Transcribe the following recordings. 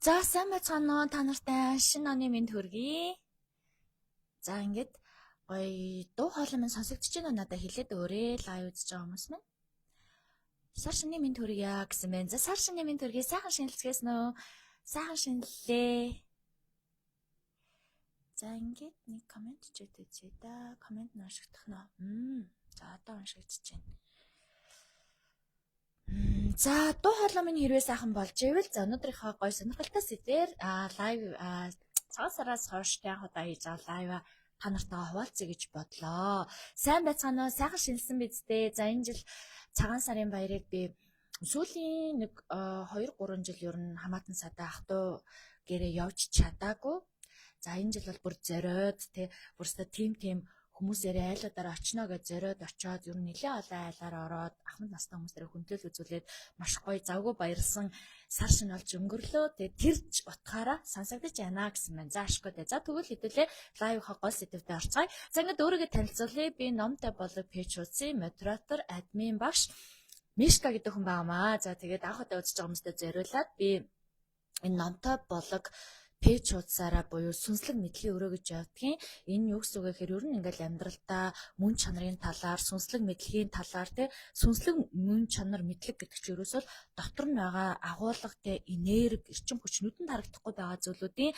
За сайн байцгаана уу та нартай шинэ оны минь төргий. За ингээд гоё дуу хоолой минь сонсогдож байна уу надад хэлээд өөрөө лайв үзэж байгаа хүмүүс минь. Сар шинэ минь төргийа гэсэн мэн. За сар шинэ минь төргий сайхан шинэлцгээсэн үү? Сайхан шинэллээ. За ингээд нэг комент ч өгдөөч да. Комент уншигдах нь. За одоо уншигдчихэж байна. За дуу хоолой минь хэрвээ сайхан болж ивэл за өнөөдрийнхөө гоё сонирхолтой сэдвээр лайв цагаан сараас хойш яг удаа хийж байгаа лайв та нартайгаа хуваалцъя гэж бодлоо. Сайн байцгаана уу? Сайхан шинэлсэн бидтэй. За энэ жил цагаан сарын баярыг би сүүлийн нэг 2-3 жил ер нь хамаатан садаа ах トゥ гэрээ явж чадаагүй. За энэ жил бол бүр зориод бүрстэ тим хүмүүсээрээ айлуудаар очно гэж зориод очоод ер нь нэлээд олон айлаар ороод ахмад настай хүмүүсээр хүндлэл үзүүлээд маш гоё завгүй баярлсан сар шинэ болж өнгөрлөө. Тэгээ тэрч утгаараа сонсогдож байна гэсэн мэн. За ашгүй дээ. За тэгвэл хэдүүлээ лайвынхаа гол сэдвүүдэд орцгаая. За ингээд өөрийгөө танилцуулъя. Би номтой болог пэйж хуудсын модератор, админ багш Мишка гэдэг хүн байнамаа. За тэгээд анх удаа үзэж байгаа хүмүүстээ зориулаад би энэ номтой болог пэйж хуудасаараа буюу сүнслэг мэдлэгийн өрөө гэж явдгийн. Энэ юу гэсэн үг вэ гэхээр ер нь ингээл амьдралдаа мөн чанарын талаар, сүнслэг мэдлэгийн талаар сүнслэг мөн чанар мэдлэг гэдэг чинь ерөөсөө дотор нь байгаа агуулга энерги, эрчим хүч нүдэнд харагдахгүй байгаа зүйлүүдийн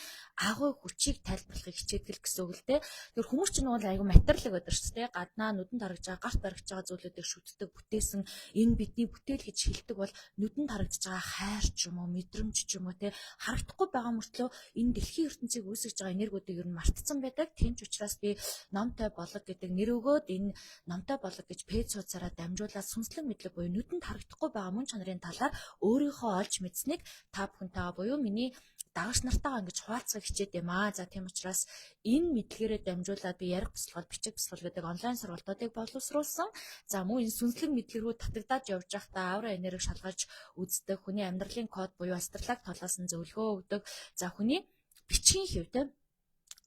агуу хүчийг тайлбарлахыг хичээдэг гэсэн үг л дээ. Тэр хүмүүс чинь бол айгүй материалыг өдөр шүү дээ. Гаднаа нүдэнд харагдж байгаа, гарт баригдж байгаа зүйлүүдийг шүтдэг, бүтээсэн энэ бидний бүтээл гэж хэлдэг бол нүдэнд харагдж байгаа хайр ч юм уу, мэдрэмж ч юм уу харагдахгүй байгаа мөртлөө энэ дэлхийн ертөнцийг үүсгэж байгаа энергиудыг ер нь мартсан байдаг. Тэнч учраас би номтой болог гэдэг нэр өгөөд энэ номтой болог гэж пэйж хуудасаараа дамжуулаад сүнслэг мэдлэг буюу нүдэнд харагдахгүй байгаа мөн чанарын талаар өөрийнхөө олж мэдсэнийг та бүхэнтэйгээ буюу миний дагагч нартайгаа ингэж хуваалцах хичээд юм аа. За тийм учраас энэ мэдлэгээрээ дамжуулаад би ярих бяцлал, бичих бяцлал гэдэг онлайн сургалтуудыг боловсруулсан. За мөн энэ сүнслэг мэдлэг рүү татагдаад явж байхдаа аура энерги шалгаж үздэг, хүний амьдралын код буюу астролог толгоос нь зөвлөгөө өгдөг. За хүний бичгийн хэвд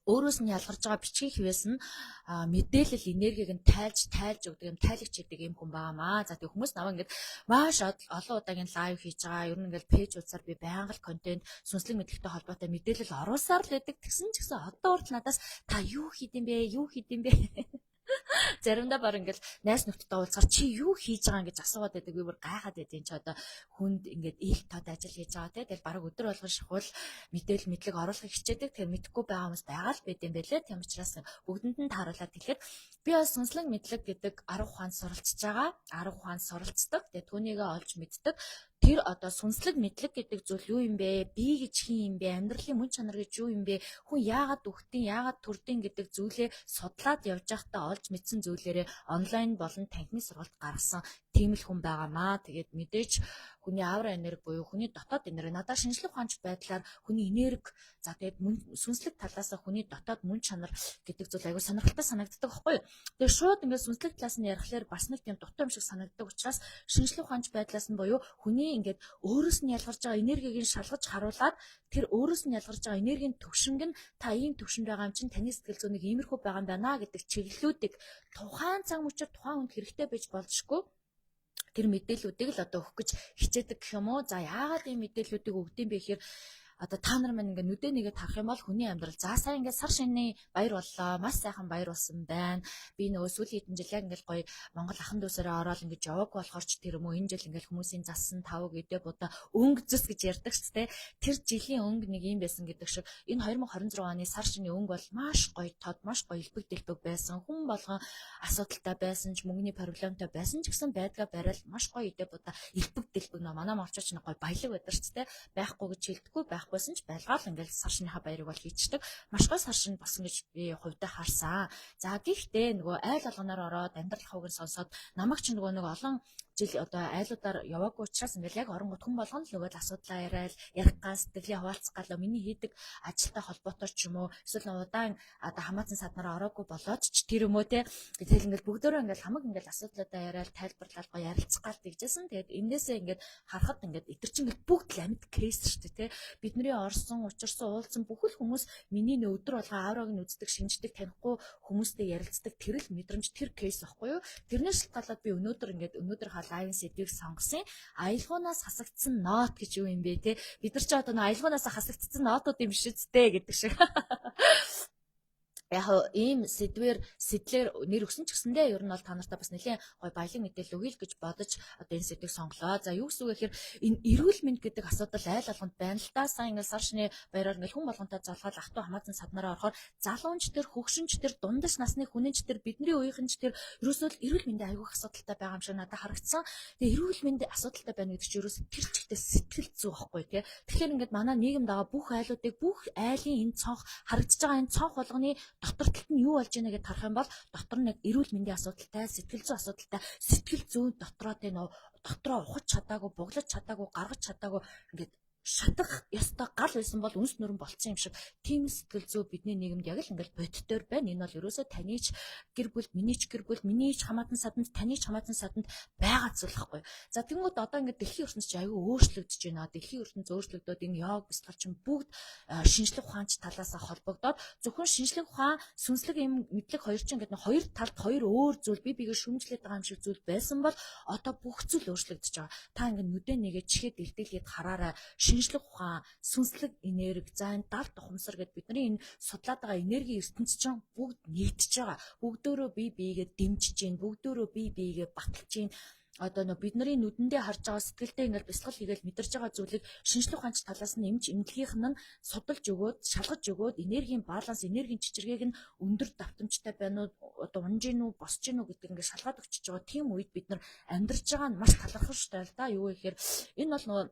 өөрөөс нь ялгарч байгаа бичгийн хэвээс нь мэдээлэл энергийг нь тайлж өгдөг юм, тайлагч гэдэг юм хүн байнамаа. За тэг хүмүүс наваа ингээд маш олон удаагийн лайв хийж байгаа. Ер нь ингээд пэйж хуудасаар би байнга л контент сүнслэг мэдлэгтэй холбоотой мэдээлэл оруулсаар л байдаг. Тэгсэн ч гэсэн одоо урд надаас та юу хийдэм бэ? Заримдаа баг ингээл найс нөхдөд уулзахаар чи юу хийж байгаа гэж асууад байдаг. Би бүр гайхаад байдیں۔ Чи одоо хүнд ингээд их тод ажил хийж байгаа те. Тэгэл баг өдөр болгон шахвал мэдлэг оруулахыг хичээдэг. Тэгэхээр мэдхгүй байгаа хүмүүс байгаа л байд юм бэлээ. Тийм учраас бүгдэнд нь тааруулаад хэлэхэд би бас сүнслэг мэдлэг гэдэг 10 ухаанд суралцж байгаа. 10 ухаанд суралцдаг. Тэгээ түүнийгээ олж мэддэг. тэр одоо сүнслэг мэдлэг гэдэг зүйл юу юм бэ? Би гэж хин юм бэ? Амьдралын мөн чанар гэж юу юм бэ? Хүн яагаад үхтийн, яагаад төрдийн гэдэг зүйлээ судлаад явж байхдаа олж мэдсэн зүйлээрээ онлайн болон танхимын сургалт гаргасан тийм л хүн байгаамаа. Тэгээд мэдээж хүний аура энерги буюу хүний дотоод энерги надад шинжлэх ухаанч байдлаар хүний энерги за тэгээд сүнслэг талаас нь хүний дотоод мөн чанар гэдэг зүйл аягүй сонирхолтой санагддаг байхгүй юу? Тэгээд шууд ингээд сүнслэг талаас нь ярихлаар бас нэг тийм дутуу юм шиг санагддаг учраас шинжлэх ухаанч байдлаас нь буюу хүний ингээд өөрөөс нь ялгарч байгаа энергийг нь шалгаж харуулад тэр өөрөөс нь ялгарч байгаа энергийн төвшинг нь та ийм төвшөнд байгаа юм чинь таны сэтгэл зүйн нэг иймэрхүү байгаа юм байна гэдэг чиглэлүүдийг тухайн цаг мөчид тухайн хүнд хэрэгтэй байж болзошгүй тэр мэдээллүүдийг л одоо өгөх гэж хичээдэг гэх юм уу. За яагаад ийм мэдээллүүдийг өгдөм бэ гэхээр одоо та нар маань ингээд нүдэ нэгэд харах юм бол хүний амьдрал за сайн ингээд сар шинийн баяр боллоо. Маш сайхан баяр болсон байна. Би нөгөө сүүлийн хэдэн жил яг ингээд гоё Монгол ахын дүүсээрээ ороод ингээд яваг болохоор ч тэр юм уу энэ жил ингээд хүмүүсийн засан тавг эдээ будаа өнгө зүс гэж ярьдаг ч тэ. Тэр жилийн өнгө нэг юм байсан гэдэг шиг энэ 2026 оны сар шинийн өнгө бол маш гоё тод маш гоё элбэг дэлбэг байсан. Хүн болгон асуудалтай байсан ч мөнгөний проблемтай байсан ч гэсэн байдгаа барайл маш гоё эдээ будаа элбэг дэлбэг нөө манай монголчууд нэг гоё баялаг байдаг ч тэ. Байхгүй гэж хэлдэггүй байсан ч байлгаал ингээл сар шинийхаа баярыг бол хийчихдэг. Маш гоё сар шинэ болсон гэж би хувьдаа харсан. За гэхдээ нөгөө айл алганаар ороод амьдрал хавыг сонсоод намайг ч нөгөө нэг олон жил одоо айлуудаар яваагүй учраас ингээл яг оронгот хүн болгоно л нөгөө асуудлаа яриад ярих гал сэтгэлийн хуваалцах гал миний хийдэг ажилтай холбоотой ч юм уу эсвэл удаан одоо хамаатан саднараа ороогүй болоод ч тэр юм уу те тэгэл ингээл бүгдөө ингээл хамаг ингээл асуудлуудаа яриад тайлбарлал го ярилцах гал тэгжсэн. Тэгээд энээсээ ингээд харахад ингээд итэр чинь ингээд бүгд л амьд кейс шүү дээ те. Бидний орсон, учирсан, уулзсан бүхэл хүмүүс миний өдөр болгоо аураг нь үздэг, шинждэг, танихгүй хүмүүстэй ярилцдаг тэр л мэдрэмж тэр кейс байхгүй юу? Тэрнээс шалтгаалаад би өнөөдөр лайв сэдвийг сонгосон. Аялгуунаас хасагдсан нот гэж юу юм бэ те? Бид нар ч одоо аялгуунаас хасагдсан нотууд юм биш үстэй гэдэг шиг. Яг ийм сэдвэр нэр өгсөн ч гэсэндээ ер нь бол та нартай бас нэлээд гой баялаг мэдээлэл өгье л гэж бодож одоо энэ сэдвийг сонглоо. За юу гэсэн үг гэхээр энэ эрүүл мэнд гэдэг асуудал айл алганд байна л да. Сайн ингээл сар шний баяраар ингээл хүн болгонтой залгаад ах トゥ хамаатан саднараа орохоор залуунч тэр хөгшинч тэр дундаж насны хүнэнч тэр бидний үеийнхэн ч тэр ерөөсөө л эрүүл мэндийн аягүй асуудалтай байгаа юм шиг надад харагдсан. Тэгээ эрүүл мэндийн асуудалтай байна гэдэг чинь ерөөсөө тэр чигтээ сэтгэл зүй байхгүй тий. Тэгэхээр ингээд манай нийгэмд байгаа бүх айлуудыг бүх айлын энэ цонх харагдаж байгаа энэ цонх болгоны дотор талд нь юу болж байна гэдээ харах юм бол дотор нь эрүүл мэндийн асуудалтай, сэтгэл зүйн асуудалтай, сэтгэл зүйн дотроо тэ нөө дотроо ухаж чадаагүй, буглаж чадаагүй, гаргаж чадаагүй ингээд шатах ёстой гал байсан бол үнс нөрөн болцсон юм шиг тийм сэтгэл зүй бидний нийгэмд яг л ингээл бодтоор байна. Энэ бол ерөөсөө таныч гэр бүл, минийч гэр бүл, минийч хамаатан саданд, таныч хамаатан саданд байгаа зүйл байхгүй. За тэгмүүд одоо ингээд дэлхийн ертөнц чинь аюу өөрчлөгдөж байна. Дэлхийн ертөнц өөрчлөгдөөд энэ йог бяцлал чинь бүгд шинжлэх ухаанч талаас холбогдоод зөвхөн шинжлэх ухаан, сүнслэг юм мэдлэг хоёр чинь ингээд хоёр талд хоёр өөр зүйл бие биегээ шүмжлээд байгаа юм шиг зүйл байсан бол одоо бүх зүйл өөрчлөгдөж байгаа. Та ингээд нүдэ нэгээ чихээ дэлдэлгээд хараарай. Шинжлэх ухаан, сүнслэг энерги, за энэ далд ухамсар гэдээ бидний энэ судлаад байгаа энерги ертөнц чинь бүгд нэгдэж байгаа. Бүгдөө бие биегээ дэмжиж гин, бүгдөө бие биегээ баталж гин. Одоо бидний нүдэндээ харж байгаа сэтгэлдээ ингээл бясалгал хийгээл мэдэрж байгаа зүйлийг шинжлэх ухаанч талаас нь эмч эмнэлгийнх нь судалж өгөөд, шалгаж өгөөд энергийн баланс, энергийн чичиргээг нь өндөр давтамжтай байна уу, одоо унжин уу, босч гин үү гэдэг ингээд шалгаад өгчөж байгаа. Тийм үед бид нар амьдарч байгаа нь маш талархалтай л да. Юу гэхээр энэ бол нөгөө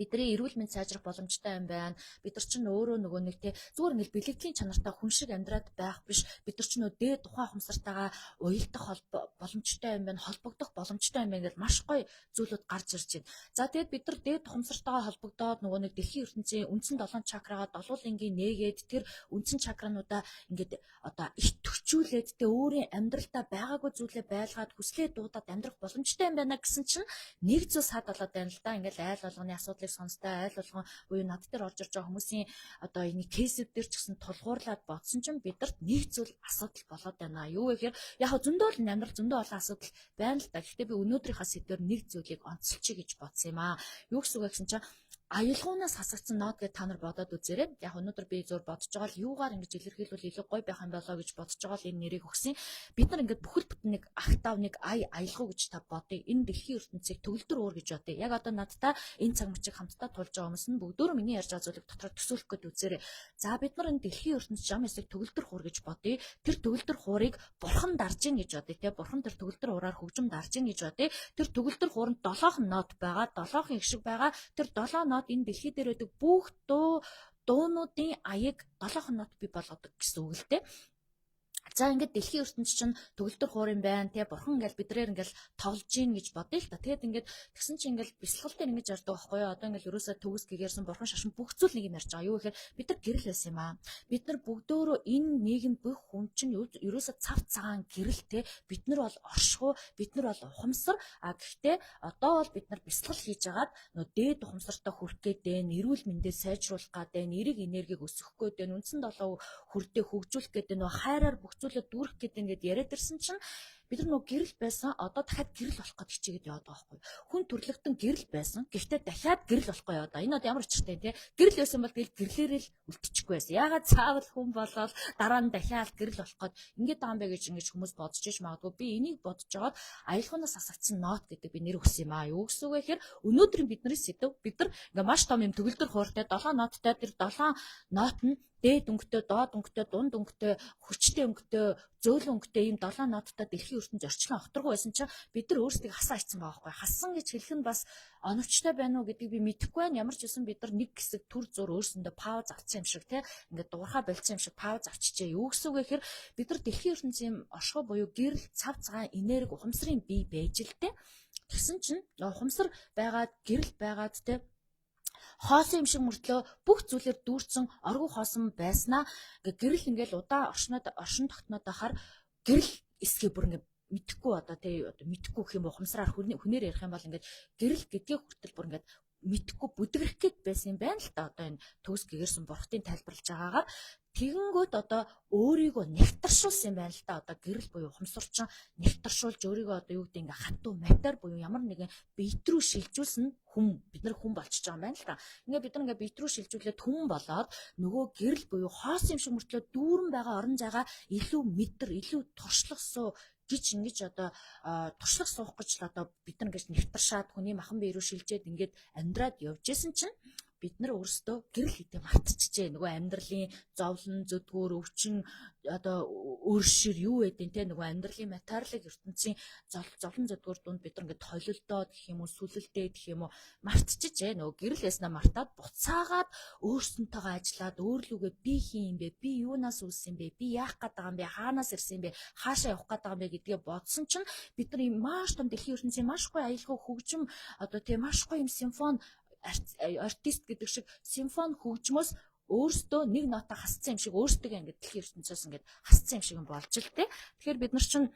бидний эрүүл мэнд сайжрах боломжтой юм байна. Бид нар чинь өөрөө нөгөө нэг те зүгээр ингээл бэлэгдлийн чанартай хүн шиг амьдраад байх биш. Бид нар чинь дээд тухайн ухамсартайгаа уялдах боломжтой юм байна. Холбогдох боломжтой юм байна гэж маш гоё зүйлүүд гарч ирж байна. За тэгээд бид нар дээд ухамсартайгаа холбогдоод нөгөө нэг дэлхийн ертөнцийн үндсэн 7 чакрагаа долуулынгийн нээгээд тэр үндсэн чакрануудаа ингээд одоо их төвчүүлээд тэ өөрийн амьдралдаа байгаагүй зүйлээ байлгаад хүслээ дуудаад амьдрах боломжтой юм байна гэсэн чинь нэг зүйл сад болоод байна л да. Ингээл айл болгоны асуудлыг сонстой айл болгон буюу над дээр орж ирж байгаа хүмүүсийн одоо энэ кейсүүд дээр ч гэсэн тулгуурлаад бодсон чинь бидэрт нэг зүйл асуудал болоод байна. Юу гэхээр яг зөндөө л амьдрал зөндөө олон асуудал байна л да. Гэхдээ би өнөөдрийнхаа сэдвээр нэг зүйлийг онцолчих гэж бодсон юм аа. Юу гэсэн үг гэсэн чинь аялгуунаас хасагдсан нот гэж та нар бодоод үзээрэй. Яг өнөөдөр би зур бодож байгаа л юугаар ингэж илэрхийлвэл илүү гоё байх юм болоо гэж бодож байгаа л энэ нэрийг өгсөн. Бид нар ингээд бүхэл бүтэн нэг ахтав нэг аялгуу гэж та бодъё. Энэ дэлхийн ертөнцийг төгөлдөр уур гэж бодъё. Яг одоо надтай энэ цаг мөчийг хамтдаа тулж байгаа хүмүүс нь бүгдөө миний ярьж байгаа зүйлийг дотроо төсөөлөх гээд үзээрэй. За бид нар энэ дэлхийн ертөнцийн жам эсэг төгөлдөр хуур гэж бодъё. Тэр төгөлдөр хуурыг бурхан дарж ийн гэж бодъё. Тэ бурхан тэр төгөлдөр уураар хөгжим дарж ийн гэж бодъё. Тэр төгөлдөр хууранд 7 нот байгаа, 7 их шиг байгаа. Тэр 7 нот энэ дэлхий дээр байдаг бүх дуунуудын аяг 7 нот бий болгодог гэсэн үг л дээ. За ингээд дэлхийн ертөнцийн чинь төгөлдөр хуур юм байна тий бурхан ингээл бидрээр ингээл тоглож гин гэж бодъё л та. Тэгээд ингээд тэгсэн чинь ингээл бясалгал дээр ингэж ярьдаг байхгүй юу? Одоо ингээл ерөөсөө төгс гэгэрсэн бурхан шашин бүх зүйл нэг юм ярьж байгаа. Юу гэхээр бид нар гэрэл байсан юм аа. Бид нар бүгдөө энэ нийгэм бүх хүн чинь ерөөсөө цав цагаан гэрэл тий бид нар бол оршихуй, бид нар бол ухамсар. Гэхдээ одоо бол бид нар бясалгал хийж агаад нөө дээд ухамсартай хүрэх гэдэг, эрүүл мэндээ сайжруулах гэдэг, нэрийг энергийг өсгөх гэдэг, үндсэн долоо хүрдээ хөгжүүлэх гэдэг, нөө хайраар зүйлээ дүүрэх гэдэг ингээд яриад ирсэн чинь бид нар нөгөө гэрэл байсан одоо дахиад гэрэл болох гэж хичээгээд яваад байгаа байхгүй. Хүн төрлөختөн гэрэл байсан. Гэхдээ дахиад гэрэл болохгүй яваад байгаа. Энэ одоо ямар учиртай те. Гэрэл байсан бол тэгэл гэрлээрээ л үлдчихгүй байсан. Ягаад цаавал хүн болоод дараа нь дахиад гэрэл болох гээд ингээд байгаа юм бэ гэж ингэж хүмүүс бодож иж магадгүй. Би энийг бодож жагаад аялгуунаас асагдсан нот гэдэг би нэр өгсөн юм аа. Юу гэсэн үг вэ гэхээр өнөөдөр бидний сэдв бид нар ингээ маш том юм төгөлдөр хууртай 7 ноттай тэр 7 нот нь дээд өнгөтэй, доод өнгөтэй, дунд өнгөтэй, хүчтэй өнгөтэй, зөөлөн өнгөтэй ийм 7 ноттой дэлхийн ертөнд зорчлон авторгүй байсан чинь бид нар өөрсдөө хасаа хийсэн байгаа байхгүй. Хассан гэж хэлэх нь бас оновчтой байна уу гэдгийг би мэдэхгүй байна. Ямар ч байсан бид нар нэг хэсэг төр зур өөрсөндөө пауз авсан юм шиг тий. Ингээд дуурхаа болцсон юм шиг пауз авчижээ. Юу гэсэн үг вэ гэхээр бид нар дэлхийн ертөнцийн оршихуй буюу гэрэл, цав цагаан, энерги, ухамсарын бий байж л тий. Тэгсэн чинь ухамсар байгаад, гэрэл байгаад тий хоосон юм шиг мөртлөө бүх зүйлээр дүүрсэн оргуу хоосон байснаа гэрэл ингээл удаа оршин тогтноод байхаар гэрэл эсгээ бүр ингээд мэдхгүй одоо тий мэдхгүй гэх юм ухамсараар хүнээр ярих юм бол ингээд гэрэл гэдгийг хүртэл бүр ингээд мэдхгүй бүдгэрх гээд байсан юм байна л та одоо энэ төгс гэгэрсэн бурхтын тайлбарлаж байгаагаар тэгэнгүүт одоо өөрийгөө нэгтаршуулсан юм байна л та одоо гэрэл буюу ухамсарчин нэгтаршуулж өөрийгөө одоо юу гэдэг ингээ хатуу матер буюу ямар нэгэн биет рүү шилжүүлсэн хүн бид нар хүн болчихж байгаа юм байна л та. Ингээ бид нар ингээ биет рүү шилжүүлээд хүн болоод нөгөө гэрэл буюу хоос юм шиг мөртлөө дүүрэн байгаа орон зайгаа илүү мэдэр илүү туршлах суу гэж ингэж одоо туршлах суух гэж л одоо бид нар ингэж нэвтаршаад хүний махан бие рүү шилжээд ингээд амьдраад явж исэн чинь бид нар өөрсдөө гэрэл хийдэ мартчихжээ. Нөгөө амьдралын зовлон, зүдгүүр, өвчин одоо өөршир юу гэдэг те нөгөө амьдралын материалын ертөнцийн зовлон зүдгүүр дунд бид нар ингээд холилдоод гэх юм уу сүлэлдээ гэх юм уу мартчихжээ. Нөгөө гэрэл яснаа мартаад буцаагаад өөрсөнтэйгээ ажиллаад өөрлөгөө би хин юм бэ? Би юунаас үүссэн бэ? Би яах гээд байгаа юм бэ? Хаанаас ирсэн юм бэ? Хаашаа явах гээд байгаа юм бэ гэдгээ бодсон чинь бид нар юм маш том дэлхийн ертөнцийн маш гоё аялал хөгжим одоо тийм маш гоё юм симфони артист гэдэг шиг симфони хөгжмөөс өөрсдөө нэг нота хасцсан юм шиг өөрсдөө ингээд дэлхийн ертөнцөөс ингээд хасцсан юм шиг болж л тэ. Тэгэхээр бид нар чинь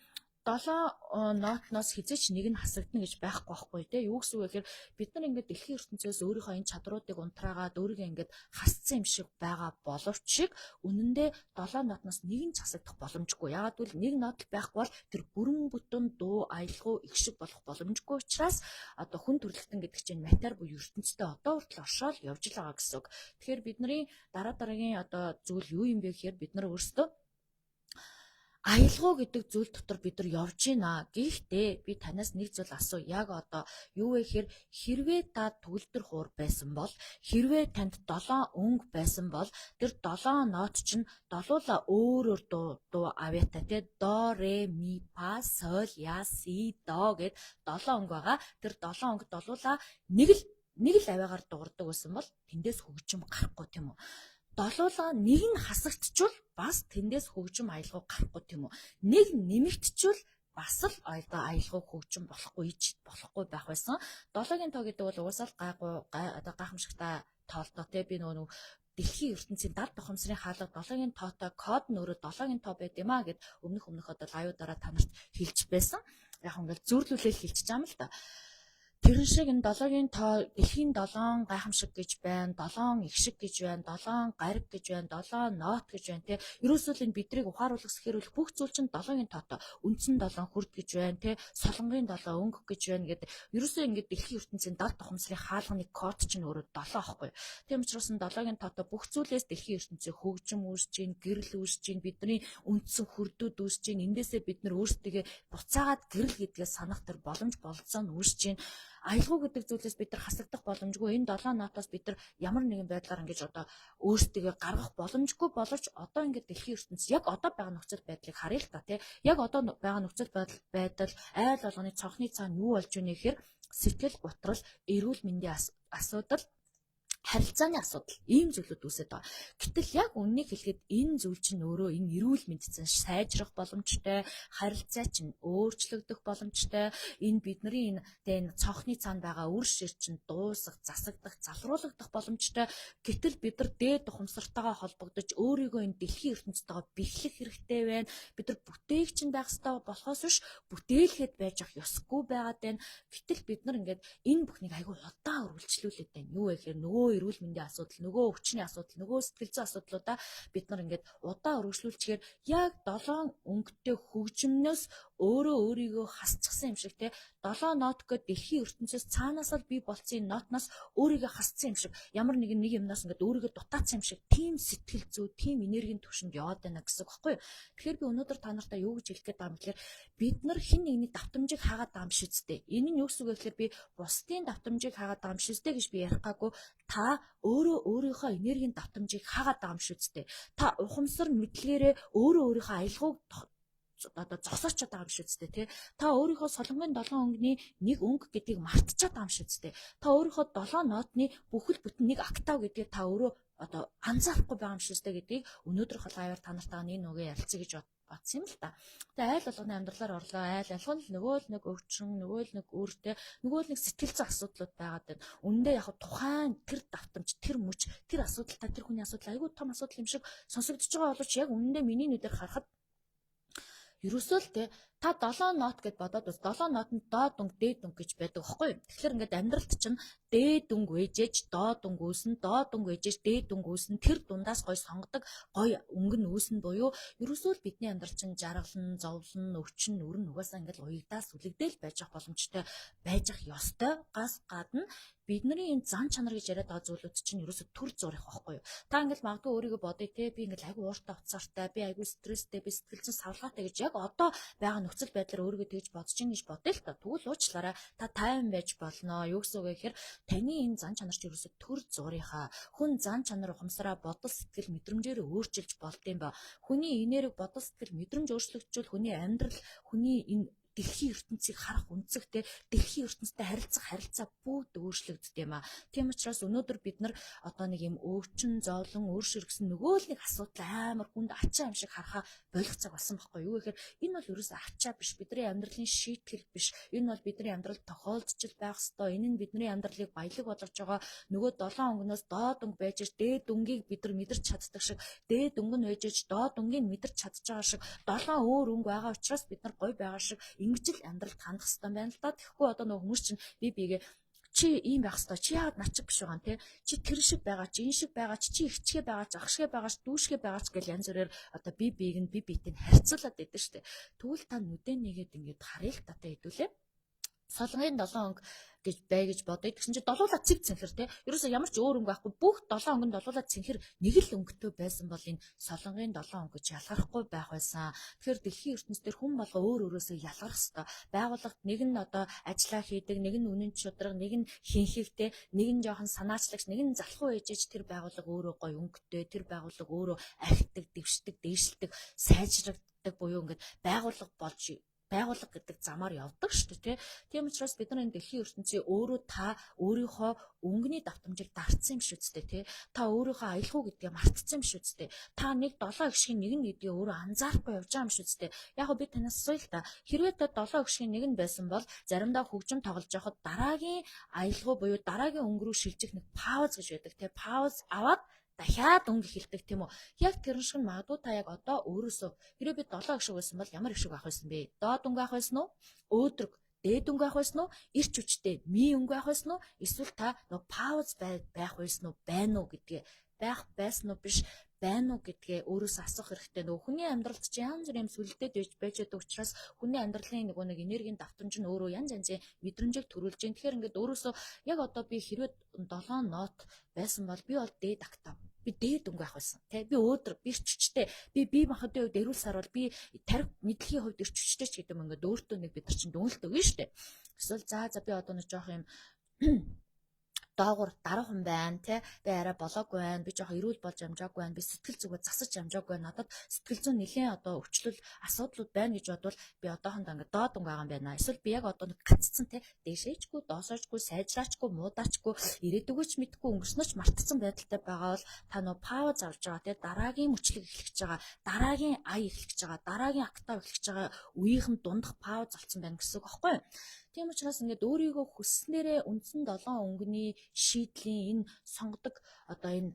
7 нотноос хизээч нэг нь хасагдана гэж байхгүй байхгүй тий. Юу гэсэн үг вэ гэхээр бид нар ингээд дэлхийн ертөнцөөс өөрийнхөө энэ чадруудыг унтраагаад өөрийгөө ингээд хасцсан юм шиг байгаа боловч шиг үнэндээ 7 нотноос нэг нь хасагдах боломжгүй. Ягаад гэвэл нэг нот байхгүй бол тэр бүрэн бүтэн дуу аялгау их шиг болох боломжгүй учраас одоо хүн төрөлхтөн гэдэг чинь матер буюу ертөнцтэй одоо хүртэл оршоод явж л байгаа гэсэн үг. Тэгэхээр бидний дараагийн одоо зүйл юу юм бэ гэхээр бид нар өөрсдөө аялгау гэдэг зүйл дотор бид нар явж байна. Гэхдээ би танаас нэг зүйл асуу. Яг одоо юу вэ гэхээр хэрвээ та төгөлдөр хуур байсан бол хэрвээ танд 7 өнгө байсан бол тэр 7 нот чинь долуула өөрөөр дуу авьяатай тий до ре ми фа соль ля си до гэд 7 өнгө байгаа. Тэр 7 өнгө долуула нэг л авиагаар дуурдаг байсан бол тэндээс хөгжим гарахгүй тийм үү? Долуула нэг нь хасагдчихвал бас тэндээс хөгжим аялгау гарахгүй тийм үү. Нэг нэмэгдчихвал бас л аялгау хөгжим болохгүй байх байсан. 7-гийн тоо гэдэг бол уусаал гайхамшигтай тоолтоо те би нөгөө дэлхийн ертөнцийн дард ухамсарын хаалга 7-гийн тоотой код нь өөрөө 7-гийн тоо байд юм а гэд өмнөх одоо лайвуудаараа та нарт хэлж байсан. Яг ингээл зөөрлүүлэл хэлчихэж байгаа юм л да. тэрэн шиг энэ 7-гийн тоо дэлхийн 7 гайхамшиг гэж байна, 7 их шиг гэж байна, 7 гариг гэж байна, 7 нот гэж байна те. Ерөөсөө л энэ бидрийг ухааруулах сэхэрүүлэх бүх зүйл чинь 7-гийн тоотой. Үндсэн 7 хүрд гэж байна те. Солонгын 7 өнгө гэж байна гэдэг. Ерөөсөө ингээд дэлхийн ертөнцийн 70 тухамсрын хаалганы код чинь өөрөө 7 аахгүй. Тийм учраас энэ 7-гийн тоотой бүх зүйлээс дэлхийн ертөнцийн хөгжим үүсэж гин, гэрэл үүсэж гин, бидний үндсэн хүрдүүд үүсэж гин. Эндээсээ бид нар өөрсдөө буцаагаад гэрэл гэдгээ санах тэр боломж болцоо нь үүсэж гин. Аялгау гэдэг зүйлээс бид нар хасагдах боломжгүй. Энэ 7 нотоос бид нар ямар нэгэн байдлаар ингэж одоо өөрсдөө гаргах боломжгүй боловч одоо ингээд дэлхийн ертөнц яг одоо байгаа нөхцөл байдлыг харъя л та тий. Яг одоо байгаа нөхцөл байдал айл болгоны цонхны цаана юу болж байна гэхээр сэтгэл готрол, эрүүл мэндийн асуудал, харилцааны асуудал ийм зүйлүүд үүсэж байгаа. Гэтэл яг үннийг хэлэхэд энэ зүйл чинь өөрөө энэ эрүүл мэнд чинь сайжрах боломжтой, харилцаа чинь өөрчлөгдөх боломжтой, энэ бидний энэ цонхны цаана байгаа үр шир чинь дуусах, засагдах, залруулагдах боломжтой. Гэтэл бид нар дээд тухамсартайгаа холбогдож өөрийгөө энэ дэлхийн ертөнцтэйгээ бэхлэх хэрэгтэй байна. Бид нар бүтээгч нь байх ёстой болохоос биш бүтээлхэд байж ах ёсгүй байгаад байна. Гэтэл бид нар ингээд энэ бүхнийг айгүй удаан үргэлжлүүлээд байна. Юу вэ гэхээр нөгөө эрүүл мэндийн асуудал, нөгөө өвчний асуудал, нөгөө сэтгэл зүйн асуудлуудаа бид нар ингээд удаан үргэлжлүүлчихээр яг 7 өнгөтэй хөгжмнөөс өөрөө өөрийгөө хасчихсан юм шиг те 7 нот гээд дэлхийн ертөнцөөс цаанаасаа би болцсон нотноос өөрийгөө хасцсан юм шиг ямар нэг юмнаас ингээд өөрийгөө дутаацсан юм шиг тийм сэтгэл зүй, тийм энергийн түвшинд яваад байна гэсэн үг байхгүй юу. Тэгэхээр би өнөөдөр та нартай юу гэж хэлэх гээд байгаа юм гэхээр бид нар хэн нэгний давтамжийг хаагаад байгаа юм шиг үстэй. Энэ нь юу гэсэн үг вэ гэхээр би бусдын давтамжийг хаагаад байгаа юм шиг үстэй гэж би ярихгаагүй та өөрөө өөрийнхөө энергийн давтамжийг хаагаад байгаа юм шиг үстэй. Та ухамсар мэдлэгээрээ өөрөө өөрийнхөө аялгауг одоо зогсоочод байгаа юм шиг үстэй тий. Та өөрийнхөө солонгын 7 өнгөний нэг өнгө гэдгийг мартчихад байгаа юм шиг үстэй. Та өөрийнхөө 7 нотны бүхэл бүтэн нэг октав гэдгийг та өөрөө одоо анзаарахгүй байгаа юм шиг үстэй гэдгийг өнөөдөр хулгайгаар та нартаа нэг нүгэ ярилцъя гэж батсан юм л та. Тэгээ айл болгоны амьдралаар орлоо. Айл алхам л нөгөө л нэг өвчин, нөгөө л нэг өөртөө, нөгөө л нэг сэтгэл зүйн асуудлууд байгаад байна. Үндэ яг тухайн тэр давтамж, тэр мөч, тэр асуудалтай тэр хүний асуудал айгүй том асуудал юм шиг сонсогдож байгаа боловч яг үндэ миний нүдээр харахад ерөөсөө л те та 7 нот гэд бодоод бас 7 нотонд доод дүнг дээд дүнг гэж байдаг байхгүй юу? Тэгэхээр ингээд амьдралт чинь дээд дүнг вэжэж доод дүнг үүснэ, доод дүнг вэжэж дээд дүнг үүснэ, тэр дундаас гой сонгодог гой өнгө нь үүснэ буюу ерөөсөө л бидний амьдрал чинь жаргалан, зовлон, өвчин, өрн угаасаа ингээд уягдаас үлэгдээл байж ах боломжтой байж ах ёстой. Гас гадна бидний энэ зан чанар гэж яриад байгаа зүйлүүд чинь ерөөсө төр зурих байхгүй юу? Та ингээл магадгүй өөрийгөө бодъё те би ингээл айгүй ууртай уцаартай, би айгүй стресстэй, би сэтгэл зүйн савлгаатай гэж яг одоо байгаа нөхцөл байдлаар өөрийгөө тэгж бодож ин гэж бодъё л та. Тэгвэл уучлаарай. Та тайван байж болно. Юу гэсэн үг вэ гэхээр таны энэ зан чанар чинь ерөөсө төр зурихаа. Хүн зан чанар ухамсараа бодол сэтгэл мэдрэмжээр өөрчилж болдсон ба. Хүний энерги бодол сэтгэл мэдрэмж өөрчлөгдөжүүл хүний амьдрал, хүний энэ дэлхийн ертөнцийг харах үнцэг те дэлхийн ертөнцтэй харилцах бүгд өөрчлөгддөг юм а. Тийм учраас өнөөдөр бид нар одоо нэг юм өвчин, зовлон, өөр шир гэсэн нөгөө л нэг асуудал амар хүнд ачаа юм шиг харахаа болох цаг болсон байхгүй юу гэхээр энэ бол ерөөсөө ачаа биш, бидний амьдралын шийтгэл биш. Энэ бол бидний амьдрал тохиолдчил байх ёстой. Энэ нь бидний амьдралыг баялаг болгож байгаа нөгөө 7 өнгөнөөс доод өнгө байж дээд өнгийг бид нар мэдэрч чаддаг шиг, дээд өнгө нь байж доод өнгийг мэдэрч чадж байгаа шиг 7 өөр өнгө байгаа учраас бид нар гоё байгаа шиг ингэж л амьдралд хандах хэрэгтэй байна л да. Тэгэхгүй одоо нөгөө хүмүүс чинь бигээ чи ийм байх хэвээр чи яагаад над шиг биш байгаа юм те чи тэр шиг байгаа чи энэ шиг байгаа чи ихчгээ байгаа чи ахшгээ байгаа чи дүүшгээ байгаа ч гэл янз бүрээр одоо би бийг нь би биетийг харьцуулаад байдаг штэ. Тэгвэл та нүдэн нэгээд ингээд харъя л та хэдүүлээ. Солонгын 7 өнгө гэж бай гэж бодъё. Тэгсэн чинь долуулаад цэг цэнхэр те. Ерөөсөө ямар ч өөр өнгө байхгүй. Бүх 7 өнгөнд долуулаад цэнхэр нэг л өнгөтэй байсан бол энэ солонгын 7 өнгө гэж ялгархгүй байх байсан. Тэгэхээр дэлхийн ертөнцийн хүн болго өөр өөрөөсөө ялгарх хэвээр. Байгууллагт нэг нь одоо ажиллаа хийдэг, нэг нь үнэн чудраг, нэг нь хинхэгтэй, нэг нь жоохон санаачлагч, нэг нь залхуу ээжэж тэр байгууллага өөрөө гоё өнгөтэй, тэр байгууллага өөрөө ахидаг, дэвшдэг, дээшилдэг, сайжрагддаг буюу ингээд байгууллага гэдэг замаар явдаг шүү дээ. Тийм учраас бид нар энэ дэлхийн ертөнцийн өөрөө та өөрийнхөө өнгөний давтамжийг дартсан юм шүү дээ. Та өөрийнхөө аялгау гэдгээ мартсан юм шүү дээ. Та нэг 7 гişгийн нэг нь гэдгийг өөрөө анзаарахгүй явж байгаа юм шүү дээ. Яг би танаас асууя л та. Хэрвээ та 7 гişгийн нэг нь байсан бол заримдаа хөгжим тоглож явахад дараагийн аялгау буюу дараагийн өнгө рүү шилжих нэг пауз гэж байдаг. Пауз аваад дахиад өнгө эхэлдэг тийм үү. Яг тэр шиг магадгүй та яг одоо өөрөөсөө хэрэг би 7 гişг байсан бол ямар гişг авах байсан бэ? Доод өнгө авах байсан уу? Өөдрөг дээд өнгө авах байсан уу? Ирч хүчтэй ми өнгө авах байсан уу? Эсвэл та нөгөө пауз байх байсан уу? Байна уу гэдгээ байх байсан уу биш байна уу гэдгээ өөрөөсөө асуух хэрэгтэй. Нөгөө хүний амьдралд чи янз бүр юм сүлдээд байж байгаа учраас хүний амьдралын нөгөө нэг энергийн давтамж нь өөрөө янз янзын мэдрэмжийг төрүүлж байна. Тэгэхээр ингээд өөрөөсөө яг одоо би хэрвээ 7 нот байсан бол би бол дээд октав. Би дээд өнгө авах байсан. Тэ би өөдрөг би ирчвчтэй. Би махадын хувьд эрүүл сар бол би тариг мэдлэгийн хувьд ирчвчтэй ч гэдэг юм ингээд өөртөө нэг бид нар чинь дүнэлт өгнө шүү дээ. Эсвэл за би одоо нэг жоох юм доогуур дараахан байна тий би арай болоогүй байна би жоохон эрүүл болж амжаагүй байна би сэтгэл зүгээ засаж амжаагүй байна надад сэтгэл зүйн нэлээд одоо өвчлөл асуудлууд байна гэж бодвол би одоохондоо ингээд доод өнгө байгаа юм байна эсвэл би яг одоо нэг гаццсан тий дээшээчгүй доосоочгүй сайжраачгүй муудаачгүй ирээдүгөө ч мэдгүй өнгөрснөө ч мартцсан байдалтай байгаа бол та нөө пауз авч байгаа тий дараагийн мөчлөг эхлэж байгаа дараагийн ая эхлэж байгаа дараагийн октав эхлэж байгаа үеийнхэн дундах пауз олцсон байна гэсэн үг аахгүй юу? Тийм учраас ингээд өөрийгөө хүсснээрээ үндсэн 7 өнгөний шийдлийн энэ сонгодог одоо энэ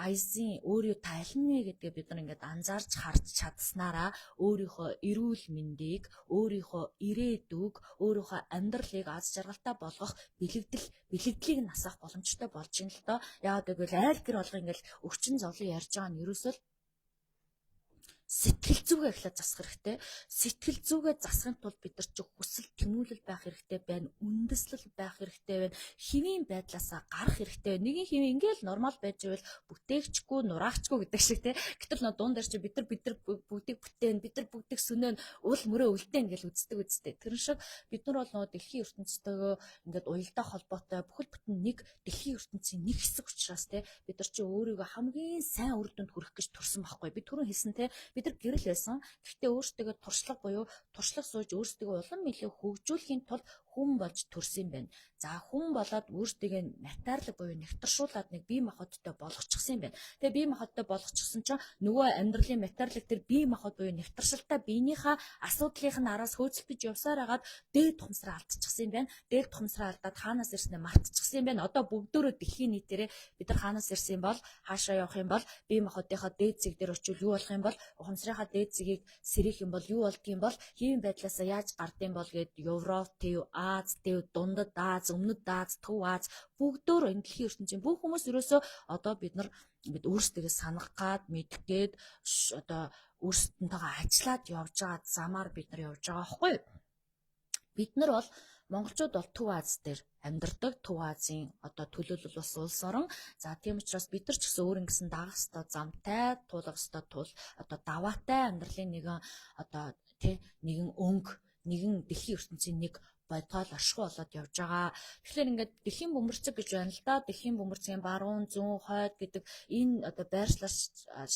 айзын өөрийгөө тайлна гэдгээ бид нар ингээд анзаарч харж чадсанараа өөрийнхөө эрүүл мэндийг, өөрийнхөө ирээдүг, өөрийнхөө амьдралыг аз жаргалтай болгох бэлэгдлийг нь асаах боломжтой болж байна л доо. Яагаад гэвэл айл гэр болго ингээд өвчин зовлон ярьж байгаа нь ерөөсөө сэтгэл зүгээ эхлээд засах хэрэгтэй. Сэтгэл зүгээ засахын тулд бид нар ч хүсэл тэмүүлэл байх хэрэгтэй байна. Үндэслэл байх хэрэгтэй байна. Хэвийн байдлаасаа гарах хэрэгтэй байна. Нэгin хэвийн ингээл нормал байж байвал бүтээгчгүй, нураагчгүй гэдэг шиг те. Гэтэл нөө дуун дээр чи бид нар бүгдийг бүтээн, бид нар бүгдийг сүнэн, уул мөрөө үлдээн гэж үздэг үстэй. Тэр шиг бид нар бол нөө дэлхийн ертөнцтэйгөө ингээд уялдаа холбоотой бүхэл бүтэн нэг дэлхийн ертөнцийн нэг хэсэг учраас те бид нар чи өөрийгөө хамгийн сайн үр дүнд хүрэх гэж турсан байхгүй. Би түрүүн хэлсэн те бид нар гэрэл байсан. Гэхдээ өөрсдөө туршлага буюу туршлага сууж өөрсдөө улам илүү хөгжүүлэхийн тулд хүн болж төрсөн юм байна. За хүн болоод өөрсдөө матерлаг буюу нэвтаршуулаад нэг бие махбодтой болгочихсон юм байна. Тэгээ бие махбодтой болгочихсон чинь нөгөө амьдралын матерлаг тэр бие махбод буюу нэвтаршилтаа биенийхээ асуудлын араас хөөцөлдөж явсаар хагаад дээд тухамсраа алдчихсан юм байна. Дээд тухамсраа алдаад хаанаас ирснээ мартчихсан юм байна. Одоо бүгдөө дэлхийн нийтээрээ бид нар хаанаас ирсэн бол хаашаа явах юм бол бие махбодынхаа дээд зэг дээр очивол юу болох юм бол ухамсарынхаа дээд зэгийг сэрэх юм бол юу болдгийм бол хэвийн байдлаасаа яаж гардыг бол гээд Европ, Тэв, Аз, Тэв, Дундад Аз, Өмнөд Аз, Төв Аз бүгдөө энэ дэлхийн ертөнцийн бүх хүмүүс ерөөсөө одоо бид өөрсдөө санах гад мэдэх гээд одоо өөрсдөнтэйгээ ажиллаад явж байгаа замаар бид нар явж байгаа байхгүй юу? Бид нар бол монголчууд бол Төв Аз дээр амьдардаг. Төв Азийн одоо төлөөлөл бас улс орон. За тийм учраас бид нар ч гэсэн өөр ингэсэн дагах ёстой замтай, туулах ёстой тул одоо даваатай амьдралын нэгэн одоо нэгэн өнгө, нэгэн дэлхийн ертөнцийн нэг бодгоол ашгүй болоод явж байгаа. Тэгэхээр ингээд дэлхийн бөмбөрцөг гэж байна л да. Дэлхийн бөмбөрцгийн баруун, зүүн, хойд гэдэг энэ одоо байршлаас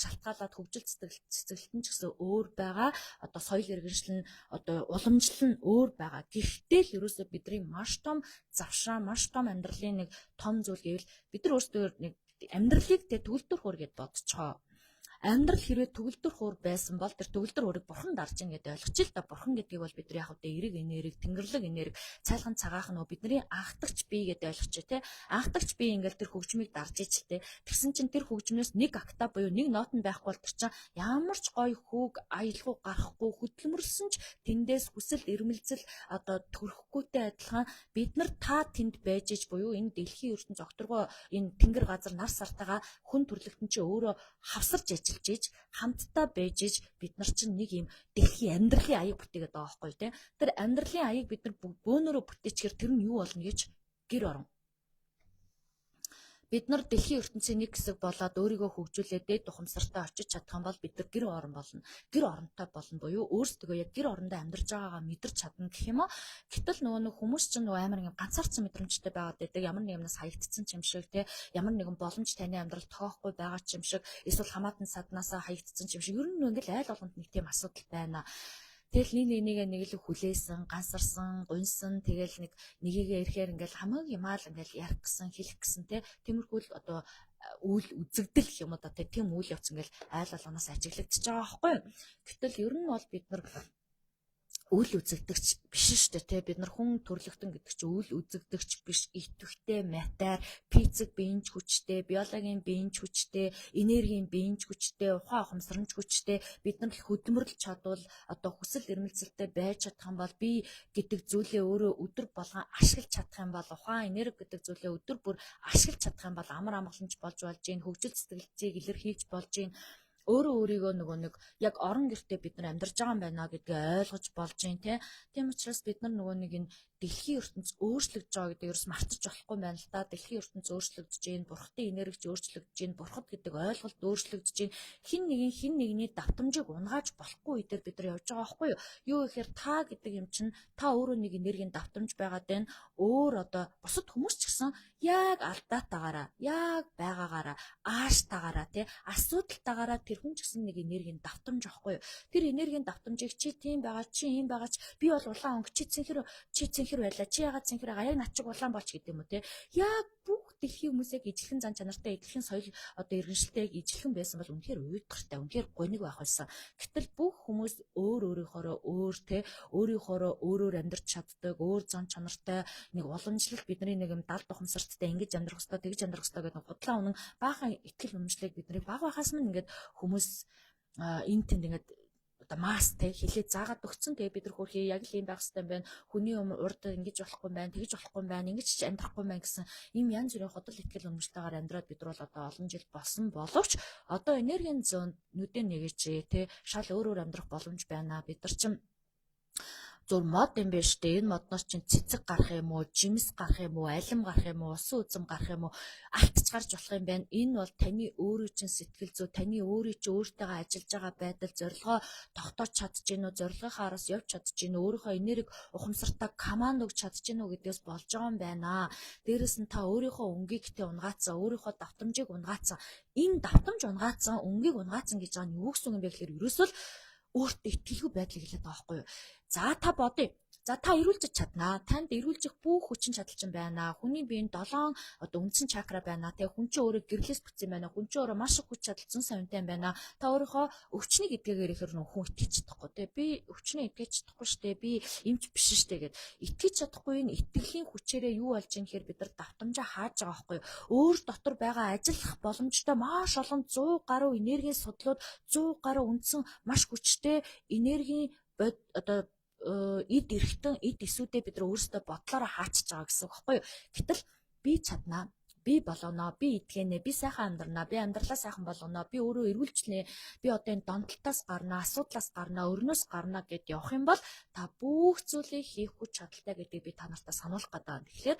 шалтгаалаад хөгжил цэцэглэлтэн ч гэсэн өөр байгаа. Одоо соёл иргэншил нь одоо уламжлал нь өөр байгаа. Гэхдээ л ерөөсөө бидний маш том завшаа, маш том амьдралын нэг том зүйл гэвэл бид нар өөрсдөө нэг амьдралыг төгөлдөр хөр гэд бодцоо. Амьдрал хэрвээ төгөлдөр хуур байсан бол тэр төгөлдөр хуурыг бурхан дарж ийн гэдээ ойлгочих л да. Бурхан гэдгийг бол бид нар яг үдэ эрэг энерги, тэнгэрлэг энерги, цайлган цагаах нь бидний анхдагч бие гэдээ ойлгочих тий. Анхдагч бие ингээл тэр хөгжмийг дарж ич тий. Тэгсэн чинь тэр хөгжмнөөс нэг октав буюу нэг нот нь байхгүй бол тэр чинь ямар ч гоё хүүг аялгүй гарахгүй хөдөлмөрлсөн ч тэндээс хүсэл эрмэлзэл одоо төрөхгүйтэй адилхан бид нар та тэнд байж иж буюу энэ дэлхийн ертөнц огторгоо энэ тэнгэр газар нар сартайгаа хүн төрлөختөн чи өөрөө хавсарч ажиллаж хамтдаа байж иж бид нар чинь нэг юм дэлхийн амьдралын аяг бүтээгээд байгаа байхгүй тий. Тэр амьдралын аяг бид нар бөөнөрөө бүтээчихэр тэр нь юу болно гэж гэр орон. Бид нар дэлхийн ертөнцийн нэг хэсэг болоод өөрийгөө хөгжүүлээд дээд тухамсартай очиж чадах юм бол бид нар гэр орон болно. Гэр оронтой болно буюу өөрсдөө яг гэр орондоо амьдарч байгаагаа мэдэрч чадна гэх юм уу. Гэтэл нөгөө хүмүүс чинь нөгөө амар ингэ ганцаарцсан мэдрэмжтэй байгаад байдаг. Ямар нэг юмнаас хаягдсан юм шиг те ямар нэгэн боломж таны амьдралд тохиохгүй байгаа юм шиг эсвэл хамаатан саднаасаа хаягдсан юм шиг ер нь ингээл айл болгонд нэг тийм асуудал байна. Тэгэл нэг л хүлээсэн, гансарсан, гуньсан тэгэл нэгийгээ ирэхээр ингээл хамаг юмаа л ингээл ярих гэсэн, хэлэх гэсэн тиймэрхүү одоо үйл үзэгдэл юм уу да тийм үйл явц ингээл айл болгоноос ажиглагдчихж байгаа байхгүй юу. Гэтэл ер нь бол бид нар үл үзэгдэгч биш шүү дээ тий бид нар хүн төрлөختөн гэдэг чинь үл үзэгдэгч биш идэвхтэй матер физик биеинч хүчтэй биологийн биеинч хүчтэй энергийн биеинч хүчтэй ухаан ухамсарамж хүчтэй бид нар хөдөлмөрлөж чадвал одоо хүсэл эрмэлзэлтэй байж чадах юм бол би гэдэг зүйлээ өөрөө өдөр болгон ашиглаж чадах юм бол ухаан энерги гэдэг зүйлээ өдөр бүр ашиглаж чадах юм бол амар амгаланч болж ийн хөгжил сэтгэлзийг илэрхийлж болж ийн өөрөө өөрийгөө нөгөө нэг яг орон гэртээ бид нар амьдарч байгаа юм байна гэдгээ ойлгож болж юм тийм учраас бид нар нөгөө нэг энэ дэлхийн ертөнц өөрчлөгдөж байгаа гэдэг ерөөс мартаж болохгүй байна л да. Дэлхийн ертөнц өөрчлөгдөж ийн, бурхтын энерги өөрчлөгдөж ийн, бурхад гэдэг ойлголт өөрчлөгдөж ийн. Хин нэгний давтамжийг унгааж болохгүй үедэр бид нар явж байгаа байхгүй юу? Юу гэхээр та гэдэг юм чинь та өөрөө нэг энергийн давтамж байгаад байна. Өөр одоо бусад хүмүүс ч гэсэн яг алдаатаагаараа, яг байгаагаараа, ааштаагаараа тий асуудалтаагаараа тэр хүн ч гэсэн нэг энергийн давтамж аахгүй юу? Тэр энергийн давтамжийг чи тийм байгаа, чи ийм байгаа ч би бол улаан өнгө чи цэнхэр байла чи ягаад цэнхэр байгаа яг над чиг улаан болч гэдэг юм уу те яг бүх дэлхийн хүмүүсийг ижилхэн зан чанартай ижилхэн соёл одоо иргэншилтэйг ижилхэн байсан бол үнэхээр уйдгартай үнэхээр гониг байх байсан. Гэтэл бүх хүмүүс өөрийнхоороо өөр те өөрийнхоороо өөрөөр амьдарч чаддаг өөр зан чанартай нэг уламжлалт бидний нэг юм далд ухамсарттай ингэж амьдрах хэвээр тэгж амьдрах хэвээр гэдэг худлаа үнэн баахан итгэл үнэмшлийг бидний баг багаас нь ингээд хүмүүс энэ тэнд ингээд масс те хилээ заагаад өгцөн тэгээ бид нар хөрхий яг л юм байх хэрэгтэй байна. Хүний урд ингэж болохгүй байна, тэгж болохгүй байна, ингэж ч амьдрахгүй байна гэсэн ийм янз бүрийн хотол итгэл үнэмшлтэйгээр амьдраад бид нар бол одоо олон жил болсон боловч одоо энергийн зөнд нүдэн нэгэж те шал өөр амьдрах боломж байна. Бид нар чинь зур мод юм биш үү? Энэ модноос чинь цэцэг гарах юм уу, жимс гарах юм уу, алим гарах юм уу, усан үзэм гарах юм уу, алтч гарч болох юм байна. Энэ бол таны өөрийн чинь сэтгэл зүй, таны өөрийн чинь өөртөөгөө ажиллаж байгаа байдал, зорилгоо тогтоож чадж гин үү, зорилгынхаа араас явж чадж гин үү, өөрийнхөө энерги ухамсартаа команд өгч чадж гин үү гэдгээс болж байгаа юм байна. Дээрэс нь та өөрийнхөө өнгийг тэ унгаацсан, өөрийнхөө давтамжийг унгаацсан. Энэ давтамж унгаацсан, өнгийг унгаацсан гэж байгаа нь юу гэсэн юм бэ гэхээр ерөөсөө өөртөө итгэлгүй байдлыг хэлээд байгаа байхгүй юу. За та бодъё. За та эрүүлж чаднаа. Танд эрүүлжих бүх хүчин чадал чинь байна. Хүний биенд 7 одоо үндсэн чакра байна. Тэгээ хүн чинь өөрөө гэрлээс бүтсэн байна. Хүн чинь өөрөө маш их хүч чадал 100 сая байна. Та өөрийнхөө өвчнийг эдгээгээр ихээр хүн итгэж чадахгүй те. Би өвчнөө эдгэж чадахгүй штэ. Би эмч биш штэ гэд итгэж чадахгүй энэ итгэлийн хүчээрээ юу болж юм гэхээр бид нар давтамжаа хааж байгаа байхгүй юу. Өөр дотор байгаа ажиллах боломжтой маш олон 100 гаруй энергийн судлууд 100 гаруй үндсэн маш хүчтэй энергийн одоо эд эрхтэн эд эсүүдээ бид нар өөрсдөө бодлороо хаачж байгаа гэсэн үг байхгүй юу. Гэтэл би чаднаа. Би болгоно, би итгээнэ, би сайхан амьдрнаа, би амьдралаа сайхан болгоно, би өөрөө эргүүлжлээ, би одоо энэ донтолтоос гарнаа, асуудлаас гарнаа, өрнөөс гарнаа гэд явах юм бол та бүх зүйлийг хийх хүч чадалтай гэдгийг би та нартай сануулах гэдэг. Тэгэхээр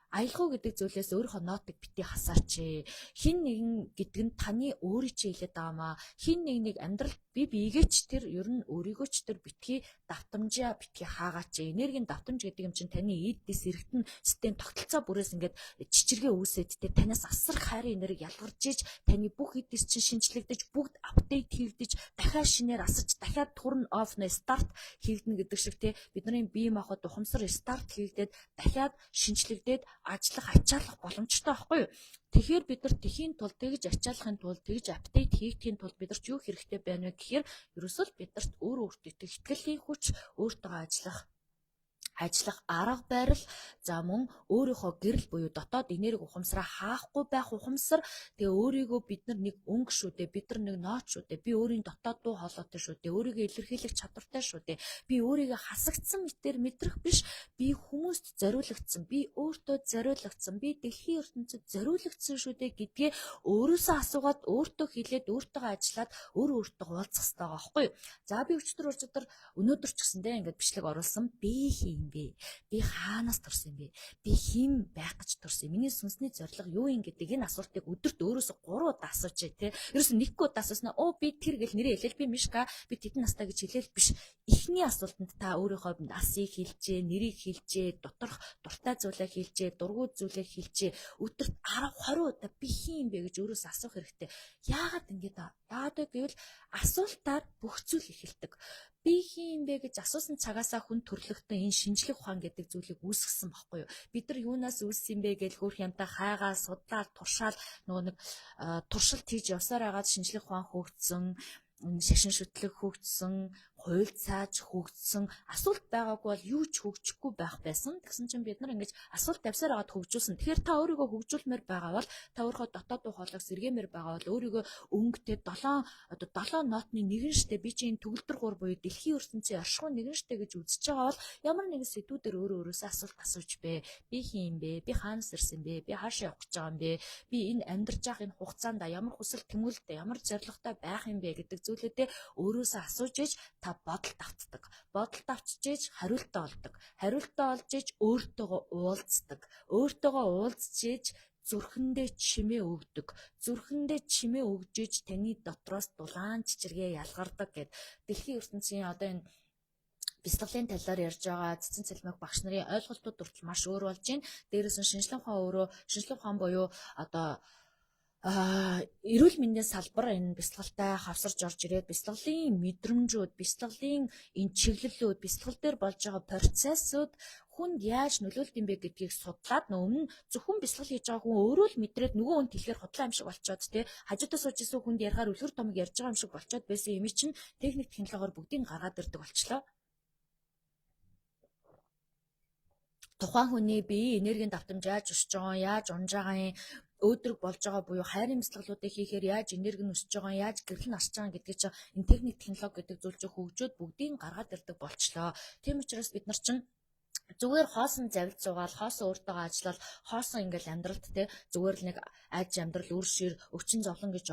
аялгау гэдэг зүйлээс өөрийнхөө нотыг бити хасаач. Хин нэгэн гэдэг нь таны өөрийн чинь хэлээд байгаамаа. Хин нэг амьдрал би биегээч тэр ер нь өөрийгөө ч тэр битгий давтамжаа битгий хаагаач. Энергийн давтамж гэдэг юм чинь таны эддээс эргэтэн систем тогтолцоо бүрээс ингээд чичиргээ үүсээд тэ танаас асар хайрын энерги ялгарч иж таны бүх эддээс чинь шинчлэгдэж бүгд апдейт хийгдэж дахиад шинээр асарч дахиад turn off нэ старт хийгдэнэ гэдэг шиг тэ бидний бие махбод ухамсар старт хийгдээд дахиад шинчлэгдээд ажиллах ачаалах боломжтой байхгүй юу. Тэгэхээр бид нар тэхийн тулд тэгж ачаалахын тулд тэгж апдейт хийгдэхийн тулд бид нар ч юу хэрэгтэй байна вэ гэхээр ерөөсөө бид нарт өөртөө итгэлийн хүч өөртөө ажиллах арга барил за мөн өөрийнхөө гэрэл буюу дотоод энерги ухамсараа хаахгүй байх ухамсар тэгээ өөрийгөө бид нар нэг өнгө шүү дээ бид нар нэг ноот шүү дээ би өөрийн дотоод дуу хоолойтой шүү дээ өөрийгөө илэрхийлэх чадвартай шүү дээ би өөрийгөө хасагдсан мэтэр мэдрэх биш би хүмүүст зориулагдсан би өөртөө зориулагдсан би дэлхийн ертөнцид зориулагдсан шүү дээ гэдгээ өөрөөсөө асуугаад өөртөө хэлээд өөртөөгөө ажиллаад өөртөө уулзах хэрэгтэй байгаа байхгүй юу. За би өчтөр өнөөдөр ч гэсэндээ ингээд бичлэг оруулсан би хин бэ? Би хаанаас төрсөн бэ? Би хэн байх гэж төрсөн? Миний сүнсний зорилго юу юм гэдэг энэ асуултыг өдөрт өөрөөсөө 3 удаа асууж тий. Ерөөсөө нэг удаа асууснаа би тэр гэл нэрээ хэлээл би Мишка би тэдэн настай гэж хэлээл биш. Эхний асуултанд та өөрийнхөө насыг хэлжээ, нэрийг хэлжээ, доторх дуртай зүйлээ хэлжээ, дургуй зүйлээ хэлжээ. Өдөрт 10 20 удаа би хэн бэ гэж өөрөөсөө асуух хэрэгтэй. Яагаад ингэж яагаад гэвэл асуултаар бүх зүйл эхэлдэг. Би хин бэ гэж асуусан цагаасаа хүн төрлөختөн энэ шинжлэх ухаан гэдэг зүйлийг үүсгэсэн баггүй юу. Бид нар юунаас үүссэн бэ гэж хөөх юмтай хайгаа судлаад туршаал нөгөө нэг туршилт хийж явсаар агаад шинжлэх ухаан хөөгдсөн. шашин шүтлэг хөгжсөн, хууль цааж хөгжсөн, асуулт байгаагүй бол юу ч хөгжихгүй байх байсан. Тэгсэн чинь бид нар ингэж асуулт тавьсаар аваад хөгжүүлсэн. Тэгэхээр та өөрийгөө хөгжүүлмээр байгаа бол та өөрийнхөө дотоод дуу хоолойг сэргээмээр байгаа бол өөрийгөө өнгөтэй 7 нотны нэгэн штэ би чинь төгөлдөр гур буюу дэлхийн ертөнцийн оршихуй нэгэн штэ гэж үзэж байгаа бол ямар нэгэн сэдвүүдээр өөрөөсөө асуулт асууж бэ. Би хин бэ? Би хаанаас ирсэн бэ? Би хаашаа явах гэж байгаа юм бэ? Би энэ амьдарч байгаа энэ хугацаанд ямар хүсэл тэмүүлэлтэй, ямар зорилготой байх юм бэ гэдэг зүйлүүдээ өөрөөсөө асууж иж та бодолд автдаг. Бодолд авчиж хариултаа олдог. Хариултаа олж иж өөртөөгөө уулздаг. Өөртөөгөө уулзж иж зүрхэндээ чимээ өгдөг. Зүрхэндээ чимээ өгж иж таны дотроос дулаан чичиргээ ялгардаг гэд. Дэлхийн ертөнцийн одоо энэ бяцлаглалын талаар ярьж байгаа цэцэн цэлмэг багш нарын ойлголтууд хүртэл маш өөр болж байна. Дээрээс нь шинжлэх ухаан буюу одоо эрүүл мэндийн салбар энэ бяцлагалтай хавсарч орж ирээд бяцлаглалын мэдрэмжүүд, бяцлаглалын энэ чиглэлүүд, бяцлагал дээр болж байгаа процессыг хүнд яаж нөлөөлд юм бэ гэдгийг судлаад өмнө зөвхөн бяцлал хийж байгаа хүн өөрөө л мэдрээд нөгөө хүнд хэлэхээр худлаа юм шиг болчоод тий хажуудаас сууж исэн хүнд ярихаар үлгэр томог ярьж байгаа юм шиг болчоод байсан юм чинь техник технологиор бүгдийг гаргаад ирдэг болчлоо. Тухайн хүний бие энергийн давтамж яаж өсөж байгаа, яаж унж байгаа юм, өөдрөг болж байгаа буюу хайрын бяцлаглуудыг хийхээр яаж энерги нь өсөж байгаа, яаж гэрэл нь асч байгаа гэдгийг чинь энэ техник технологи гэдэг зүйл чинь хөгжөөд бүгдийг гаргаад ирдэг болчлоо. Тийм учраас бид нар чинь зүгээр хоосон завилж суугаал, хоосон өөртөө ажиллал, хоосон ингээл амьдралд те зүгээр л нэг аж амьдрал үр шир өвчин зовлон гэж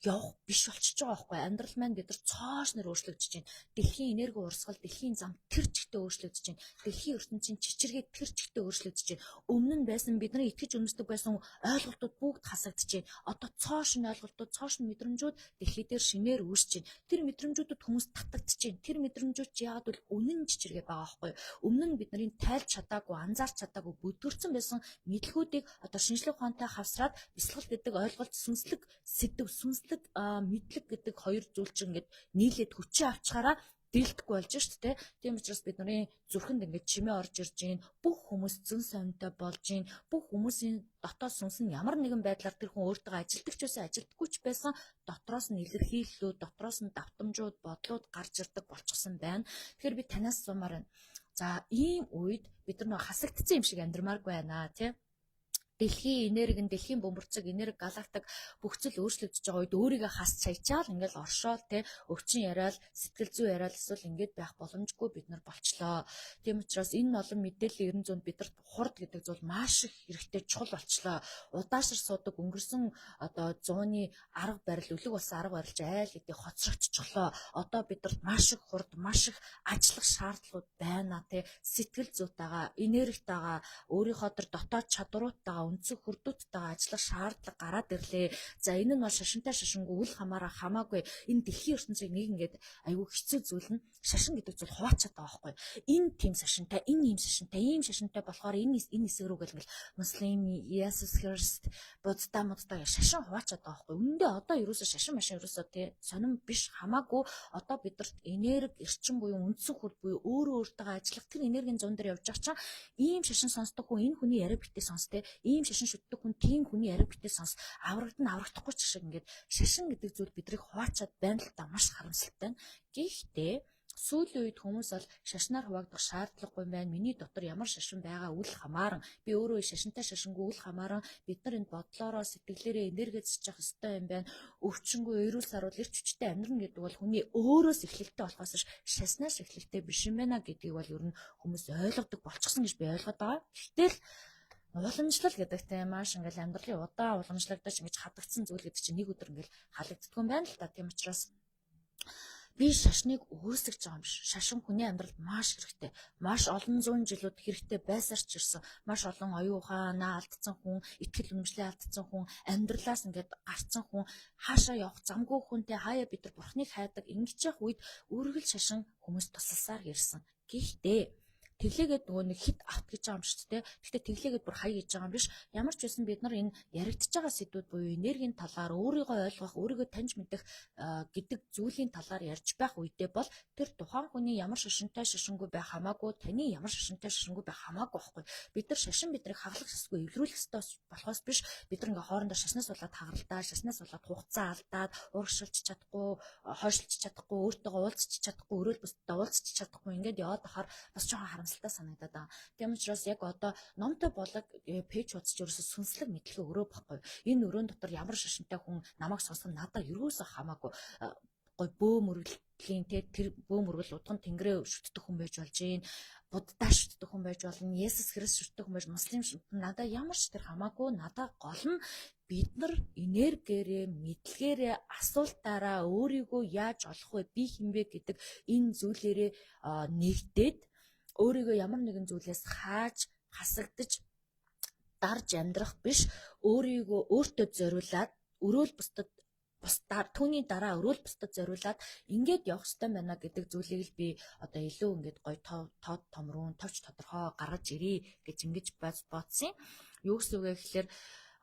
явах биш болчихж байгаа байхгүй. Амьдрал маань бид нар цоошнор өөрчлөгдөж байна. Дэлхийн энерги урсгал, дэлхийн зам тэр чигтээ өөрчлөгдөж байна. Дэлхийн ертөнцийн чичиргээ тэр чигтээ өөрчлөгдөж байна. Өмнө нь байсан бидний итгэж үнэмшдэг байсан ойлголтууд бүгд хасагдж байна. Одоо цоошин ойлголтууд, цоошин мэдрэмжүүд дэлхий дээр шинээр үүсэж байна. Тэр мэдрэмжүүдэд хүмүүс татагдж байна. Тэр мэдрэмжүүд чи яагаад бол үнэн чичиргээ байгаа байхгүй. Өмнө нь бидний тайлж чадаагүй, анзаарч чадаагүй бүдгэрсэн байсан мэдлгүүдийг одоо шинжлэх ухаантай хавсраад бяцлал гэдэг ойлголт сүнслэг сэдв мэдлэг гэдэг хоёр зүйл чинь ингээд нийлээд хүчээ авчгаараа дийлдэхгүй болж шүү дээ. Тийм учраас бидний зүрхэнд ингээд чимээ орж ирж гин, бүх хүмүүс зэн сонтой болж гин, бүх хүмүүсийн дотоод сүнс нь ямар нэгэн байдлаар тэр хүн өөртөө ажилтгч байсан, ажилтгүйч байсан дотроос нь илэрхийллүүд, дотроос нь давтамжууд, бодлууд гарч ирдэг болчихсон байна. Тэгэхээр би танаас сумаар байна. За ийм үед бид нар хасагдсан юм шиг амьдрмааргүй байна тий. Дэлхийн энерги, дэлхийн бөмбөрцөг, энерги, галактик бүх зүйл өөрчлөгдөж байгаа үед өөрийгөө хас чаячаал ингээл оршоол те өвчин яриад, сэтгэл зүй яриад эсвэл ингээд байх боломжгүй бид нар болчлоо. Тийм учраас энэ олон мэдээллийн 900-д бидэрт хурд гэдэг зүйл маш их хэрэгтэй чухал болчлоо. Удаашар суудаг өнгөрсөн одоо 100-ны арга барил, өлөг болсон арга барилж айл гэдэг хоцрогдчихлоо. Одоо бидэрт маш их хурд, маш их ажиллах шаардлагууд байна те сэтгэл зүйтэйгээ, энергитайгаа, өөрийнхөө дотоод чадваруудтайгаа өнцөг хүрдүүдтэйгээ ажиллах шаардлага гараад ирлээ. За энэ нь бол шашинтай шашингүй үл хамаагүй энэ дэлхийн ертөнцийг нэг ингээд айгүй хэцүү зүйл нь шашин гэдэг зүйл хуваачаад байгаа байхгүй. Энэ тийм шашинтай, энэ ийм шашинтай болохоор энэ хэсэг рүү гэл муслим, Иесус Христ, Будда шашин хуваачаад байгаа байхгүй. Үндэ одоо ерөөсө шашин машин ерөөсө тий сонирн биш хамаагүй одоо бидэрт энерги эрчим буюу үндсэн хөл буюу өөртөө ажиллах тэр энергийн зүүн дээр явж байгаа чинь ийм шашин сонсдог хүн энэ хүний яриа битээ сонс тий ийм шашин шүтдэг хүн тийм хүний яриа битээ сонс аврагдахгүй ч шиг ингээд шашин гэдэг зүйл бидрийг хуваачаад байна л та маш харамсалтай. Гэхдээ сүүлийн үед хүмүүс бол шашнаар хуваагдах шаардлагагүй байна. Миний дотор ямар шашин байгаа үл хамааран би өөрөө шашинтай шашингүй үл хамааран бид нар энэ бодлороо сэтгэлээрээ энерги зэжих ёстой юм байна. Өвчнгүй эрүүл саруул эрч хүчтэй амьдрна гэдэг бол хүний өөрөөс эхлэлтэй болохоос шашнаас эхлэлтэй биш юм байна гэдгийг бол ер нь хүмүүс ойлгодог болчихсон гэж би ойлгоод байгаа. Гэтэл уламжлал гэдэгтэй маш ингээл амьдралын удаан уламжлагдаж ингэж хадагдсан зүйл гэдэг чинь нэг өдөр ингээл халагддгүй юм байна л та. Тийм учраас би шашныг өөрсөж байгаа юм биш. Шашин хүний амьдралд маш хэрэгтэй. Маш олон зуун жилүүд хэрэгтэй байсаар ч ирсэн. Маш олон оюун ухаанаа алдсан хүн, итгэл үнэмшлээ алдсан хүн, амьдралаас ингээд гарцсан хүн, хаашаа явах замгүй хүнтэй хаяа бид нар бурхныг хайдаг ингэж явах үед үргэлж шашин хүмүүс тусалсаар ирсэн. Гэхдээ тэглээгээд нөгөө нэг хит авт гэж байгаа юм шүү дээ. Гэхдээ тэглээгээд бүр хай гэж байгаа юм биш. Ямар ч байсан бид нар энэ яригдж байгаа сэдвүүд буюу энергийн талаар өөрийгөө ойлгох, өөрийгөө таньж мэдэх гэдэг зүйлийн талаар ярьж байх үедээ бол тэр тухайн хүний ямар шашинтай шашингүй байх хамаагүй, таны ямар шашинтай шашингүй байх хамаагүй байхгүй. Бид нар шашин бидрийг хаглах ёсгүй, эвлэрүүлэх ёстой болохоос биш. Бид нар ингээ хоорондоо шашнаас болоод хагаралдаа, шашнаас болоод хугацаа алдаад, урагшилж чадахгүй, хойшлж чадахгүй, өөртөөгөө уулзч чадахгүй, өрөөл бүсдээ уулзч чадахгүй ингээд яваад ахаар бас жоохон харамсалтай санагдаад байна. Тийм учраас яг одоо номтой болог пэйж хуудасч ерөөсө сүнслэг мэдлэгээ өрөө баггүй. Энэ өрөөнд дотор ямар шашинтай хүн намайг сонсох надад ерөөсө хамаагүй гой бөө мөрөглөлийн тэр бөө мөргөл удган тэнгэрээ шүтдэг хүн байж болж гин, буддаа шүтдэг хүн байж болно, Есүс Христ шүтдэг хүн байж, муслим надад ямар ч тэр хамаагүй, надад гол нь бид нар энергиэрээ, мэдлэгээрээ, асуултаараа өөрийгөө яаж олох вэ, би хинбэ гэдэг энэ зүйлээрээ нэгдээд өөрийгөө ямар нэгэн зүйлээс хааж, хасагдаж, дарж амьдрах биш, өөрийгөө өөртөө зориулаад, өрөөл бусдад бусдаар түүний дараа өрөөл бусдад зориулаад ингээд явах ёстой байна гэдэг зүйлийг л би одоо илүү ингээд гоё тод томрун товч тодорхой гаргаж ирээ гэж ингэж бодсон. Юу гэсэн үг вэ гэхээр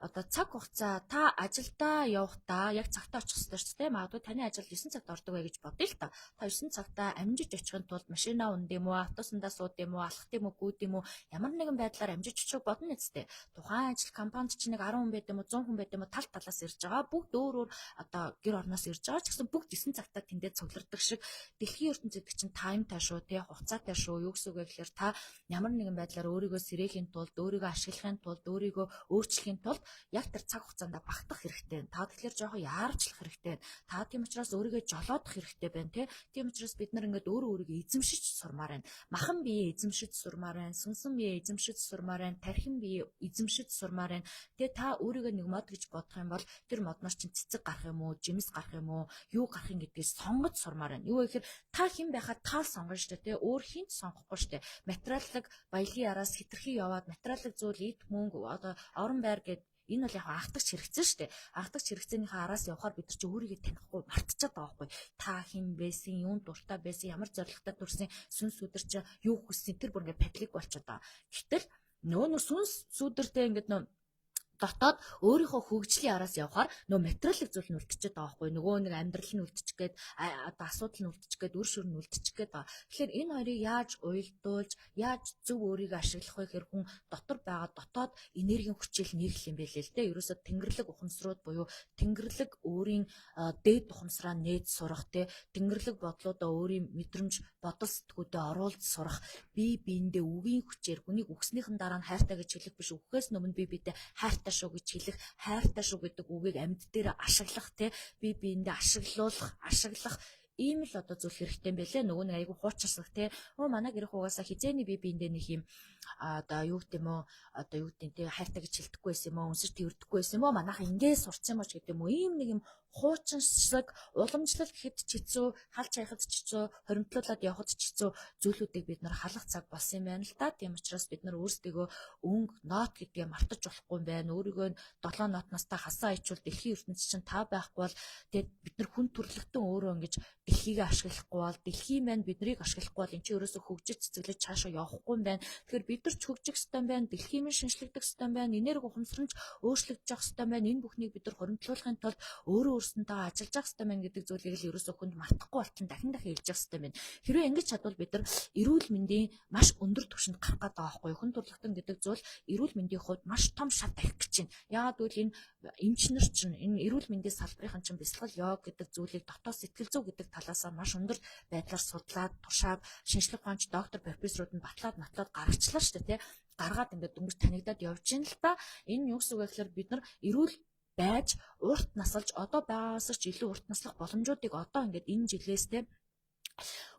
одоо цаг хугацаа та ажилдаа явахдаа яг цагтаа очих ёстой шүү дээ. Магадгүй таны ажил 9 цагт ордог бай гэж бодъё л та. Та 9 цагтаа амжиж очихын тулд машинаа унд юм уу, автобусандаа сууд юм уу, алхах юм уу, гүйд юм уу, ямар нэгэн байдлаар амжиж очих бодно нэстэ. Тухайн ажил компанид чинь нэг 10 хүн байд юм уу, 100 хүн байд юм уу, тал талаас ирж байгаа. Бүгд өөр өөр одоо гэр орноос ирж байгаа ч гэсэн бүгд 9 цагтаа тэндээ цуглардаг шиг дэлхийн ертөнцийн гэдэг чинь таймтай шүү, тий, хугацаатай шүү. Юу гэсэн үг вэ гэхээр та ямар нэгэн байдлаар өөрийгөө сэрээхийн тулд, өөрийгөө ашиглахын тулд, өөрийгөө өөрчлөхийн тулд яг тэр цаг хугацаанд багтах хэрэгтэй. Та тэгэхээр жоохон яарчлах хэрэгтэй. Та тийм учраас өөрийгөө жолоодох хэрэгтэй байна, тийм учраас бид нар ингээд өөрийгөө эзэмшиж сурмаар байна. Махан бие эзэмшиж сурмаар байна. Сүнсэн бие эзэмшиж сурмаар байна. Тархин бие эзэмшиж сурмаар байна. Тэгээ та өөрийгөө нэг мод гэж бодох юм бол тэр модноос чинь цэцэг гарах юм уу, жимс гарах юм уу, юу гарах юм гэдгээс сонгож сурмаар байна. Юу гэхээр та хэн байхад та сонгоно шүү дээ, өөр хинт сонгохгүй шүү дээ. Материаллык баялагын араас хитрхи яваад материаллык зүйл эд мөнгө одоо орон байр гэдэг энэ бол яг анхдагч хэрэгцээ шүү дээ. Анхдагч хэрэгцээнийхээ араас явхаар бид нар чи өөрийгөө танихгүй мартчихад байгаа байхгүй. Та хэн байсан, юунд дуртай байсан, ямар зорилготой төрсэн, сүнс өдөр чи юу хүссэн тэр бүр ингээд паблик болчиход байгаа. Гэтэл нөө сүнс сүдэртэй ингээд нөө дотоод өөрийнхөө хөгжлийн араас явхаар нөө материалын зүйл нь үлдчихэж байгаа байхгүй. Нөгөө нэг амьдрал нь үлдчих гээд одоо асуудал нь үлдчих гээд үр шүр нь үлдчих гээд байгаа. Тэгэхээр энэ хоёрыг яаж уялдуулж, яаж зөв өөрийгөө ашиглах вэ гэхээр хүн дотор байгаа дотоод энергийн хүчил нийлэх юм байлээ л дээ. Ерөөсө тэнгэрлэг ухамсарууд буюу тэнгэрлэг өөрийн дээд ухамсараа нээж сурах, тэнгэрлэг бодлуудаа өөрийн мэдрэмж, бодол сэтгүүдэд оруулж сурах, бие биендээ үгийн хүчээр хүнийг өгснийхэн дараа нь хайртай гэж хэлэх биш, өгөхөөс өмнө бие биедээ хайртай шүү гэж хэлэх, хайртай шүү гэдэг үгийг амьд дээр ашиглах, бие биендээ ашиглах ийм л одоо зүйл хэрэгтэй юм байлээ. Нөгөө нэг айгүй хуучирсах манай гэр хугаасаа хизээний бие биендээ нэг юм одоо юу гэдэг юм уу, одоо юу гэдэг хайртай гэж хэлдэггүй байсан юм уу, өнсөр тэрдэггүй байсан юм уу, манайха ингээд сурцсан юм уу гэдэг юм уу, ийм нэг юм хуучинсаг, уламжлал гэхэд ч хэцүү, халж хайхад ч хэцүү, хоримтлуулаад явахад ч хэцүү зүйлүүдийг бид нар халах цаг болсон юм байна л да. Тийм учраас бид нар өөрсдөө өнгө, нот гэдгээ мартаж болохгүй юм байна. Өөрийгөө 7 нотноос та хасаа ичүүл дэлхийн ертөнцийн чинь та байхгүй бол тэгээд бид нар хүн төрлөختөн өөрөө ингэж дэлхийг ашиглахгүй бол, дэлхийн маань биднийг ашиглахгүй бол эн чинь ерөөсө хөгжиж цэцэглэж цаашаа явахгүй юм байна. Тэгэхээр бид нар ч хөгжих ёстой юм байна, дэлхийн маань шинжлэгдэх ёстой юм байна, энерги ухамсар нь өөрчлөгдөж явах ёстой юм байна. Энэ бүхнийг бид нар хоримтлуулахын тулд өөрөө өөрсөнтэй ажиллаж явах ёстой юм байна гэдэг зүйлийг л ерөөсө хүнд мартахгүй болчихно, дахин хэлж явах ёстой юм байна. Хэрвээ ингэж чадвал бид нар эрүүл мэндийн маш өндөр түвшинд гарах гэдэг байгаа байхгүй юу? Хүн төрөлхтөн гэдэг зүйл эрүүл мэндийн хувьд маш том шат тавих гэж байна. Яагаад гэвэл энэ эмчнэр чинь энэ эрүүл мэндийн салбарын чинь бясалгал йог гэдэг зүйлийг дотоод сэтгэл зүй гэдэг талаасаа маш өндөр байдлаар судлаад, туршаад, шинжлэх ухаанч доктор, профессорууд нь батлаад гаргачлаа шүү дээ, гаргаад ингээд дөнгөж танигдаад явж ийн л та. Энэ юу гэсэн үг вэ гэхээр бид нар эрүүл байж урт насалж одоо байгаагаас ч илүү урт наслах боломжуудыг одоо ингээд энэ жилээс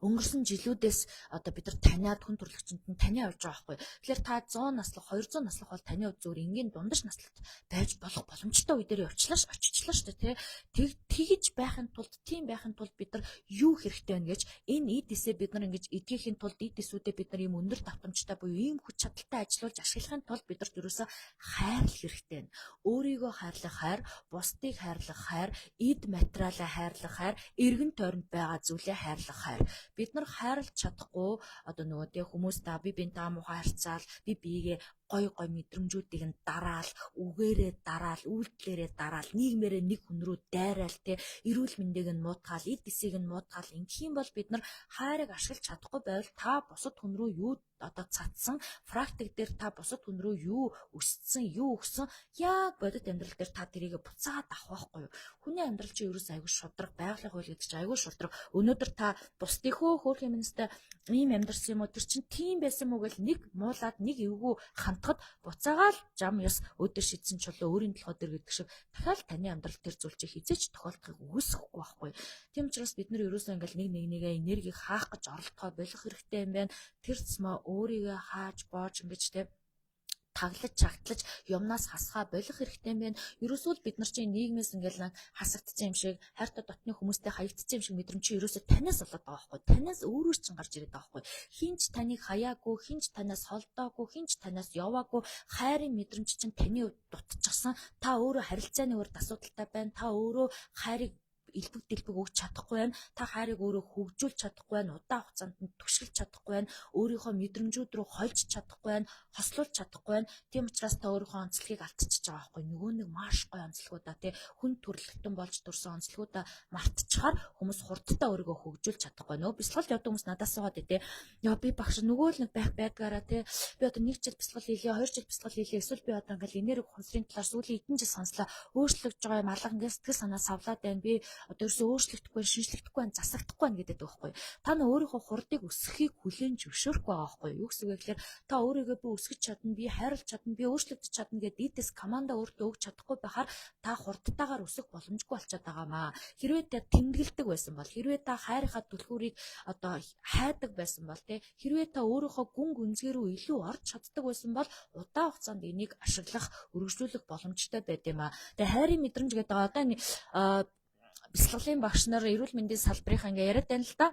өнгөрсөн жилүүдээс одоо бид нар таниад хүн төрөлхчөнд нь таниа явж байгаа байхгүй. Тэгэхээр та 100 наслах, 200 наслах бол таны хувьд зөв энгийн дундаж наслалт байж болох боломжтой үе дээр очичлаа шүү дээ, тэгж байхын тулд, тийм байхын тулд бид нар юу хэрэгтэй байна гэж энэ эд эсээ бид нар ингэж эдгэхийн тулд эд эсүүдээ бид нар ийм өндөр давтамжтай буюу ийм хүч чадалтай ажиллуулж ашиглахын тулд бид нар ерөөсөө хайрлах хэрэгтэй байна. Өөрийгөө хайрлах хайр, бусдыг хайрлах хайр, эд материалаа хайрлах хайр, эргэн тойронд байгаа зүйлээ хайрлах хайр. Бид нар хайрлах чадахгүй одоо нөгөө тэг хүмүүс та би бинтаа муухай харьцаал би биегээ гой мэдрэмжүүдийг нь дараал, үгээрээ дараал, үйлдэлээрээ дараал, нийгмээрээ нэг хүн рүү дайраал те эрүүл мэндийг нь муутгаал, эд эсийг нь муутгаал ингэх юм бол бид нар хайрыг ашиглаж чадахгүй байвал та бусад хүн рүү юу одоо цацсан практик дээр та бусад хүн рүү юу өссөн, юу өгсөн яг бодит амьдрал дээр та тэрийг буцаад авах байхгүй юу. Хүний амьдрал чи ерөөс айгүй шудраг, байгаль хууль гэдэг чи айгүй шудраг. Өнөөдөр та бусдынхөө хөөх юм нэстэ ийм амьдарсан юм уу тэр чин тийм байсан мүү гэл нэг муулаад нэг эвгүй хандхад буцаагаал зам ёс өдөр шидсэн чулуу өөрийн толгой дээр гэдэг шиг дахиад таны амьдрал тэр зүйл чи хизээч тохиолдохыг үгүйсэхгүй байхгүй. Тийм учраас бид нар ерөөсөө ингээл нэгээ энергийг хаах гэж оролдохоо болох хэрэгтэй юм байна. Тэр цэма өөрийгөө хааж боож ингэж те таглаж чагтлаж юмнаас хасгаа болох хэрэгтэй юм байна. Ерөөсөө л бид нар чинь нийгмээс ингээл хасагдсан юм шиг хайртай дотны хүмүүстэй хаягдсан юм шиг мэдрэмж чи ерөөсөө танаас болоод байгаа байхгүй. Танаас өөрөөр чинь гарч ирээд байгаа байхгүй. Хинч таныг хаяагүй, хинч танаас холдоогүй, хинч танаас яваагүй хайрын мэдрэмж чинь таны хувьд дутчихсан. Та өөрөө харилцааны урд асуудалтай байна. Та өөрөө хайрыг элбэг дэлбэг өгч чадахгүй байна. Та хайрыг өөрөө хөгжүүлж чадахгүй байна. Удаан хугацаанд нь түшгэлж чадахгүй байна. Өөрийнхөө мэдрэмжүүд рүү хольж чадахгүй байна. Хослуулж чадахгүй байна. Тийм учраас та өөрийнхөө онцлогийг алдчихж байгаа байхгүй. Нөгөө нэг маш гоё онцлогуудаа тий хүн төрлөختөн болж төрсэн онцлогуудаа мартчихаар хүмүүс хурдтай өөрийгөө хөгжүүлж чадахгүй. Нөгөө бясалгалд явдаг хүмүүс надаас суугаад тий. Яа би багш нөгөө л нэг байдгаараа тий. Би одоо 1 жил бясалгал хийлээ, 2 жил бясалгал хийлээ. Эсвэл би одоо ингээл энерги хувьсрын талаар сүүлийн эдэн жил сонслоо. Өөрчлөгдөж байгаа юм алга ингээд сэтгэл санаа савлаад байна. Би одоо ерөөсөө өөрчлөгдөхгүй, шинжлэхдэггүй, засагдахгүй байна гэдэг байхгүй. Та нөө өөрийнхөө хурдыг өсгөхийг хүлээн зөвшөөрөхгүй байгаа байхгүй. Юу гэсэн үг гэхээр та өөрийгөө би өсгөж чадна, би хайрлах чадна, би өөрчлөгдөж чадна гэдэг дийтэс команда өөртөө өгч чадахгүй байхаар та хурдтайгаар өсөх боломжгүй болчиход байгаамаа. Хэрвээ та тэмдэглэдэг байсан бол, хэрвээ та хайрынхаа түлхүүрийг одоо хайдаг байсан бол хэрвээ та өөрийнхөө гүн гүнзгийрүү илүү орж чаддаг байсан бол удаан хугацаанд энийг ашиглах, өргөжлүүлэх боломжтой байд юм аа. Тэгээ хайрын мэдрэмж гэдэг одоо бясалгалын багш нар эрүүл мэндийн салбарынхаа ингээ яриад байна л да.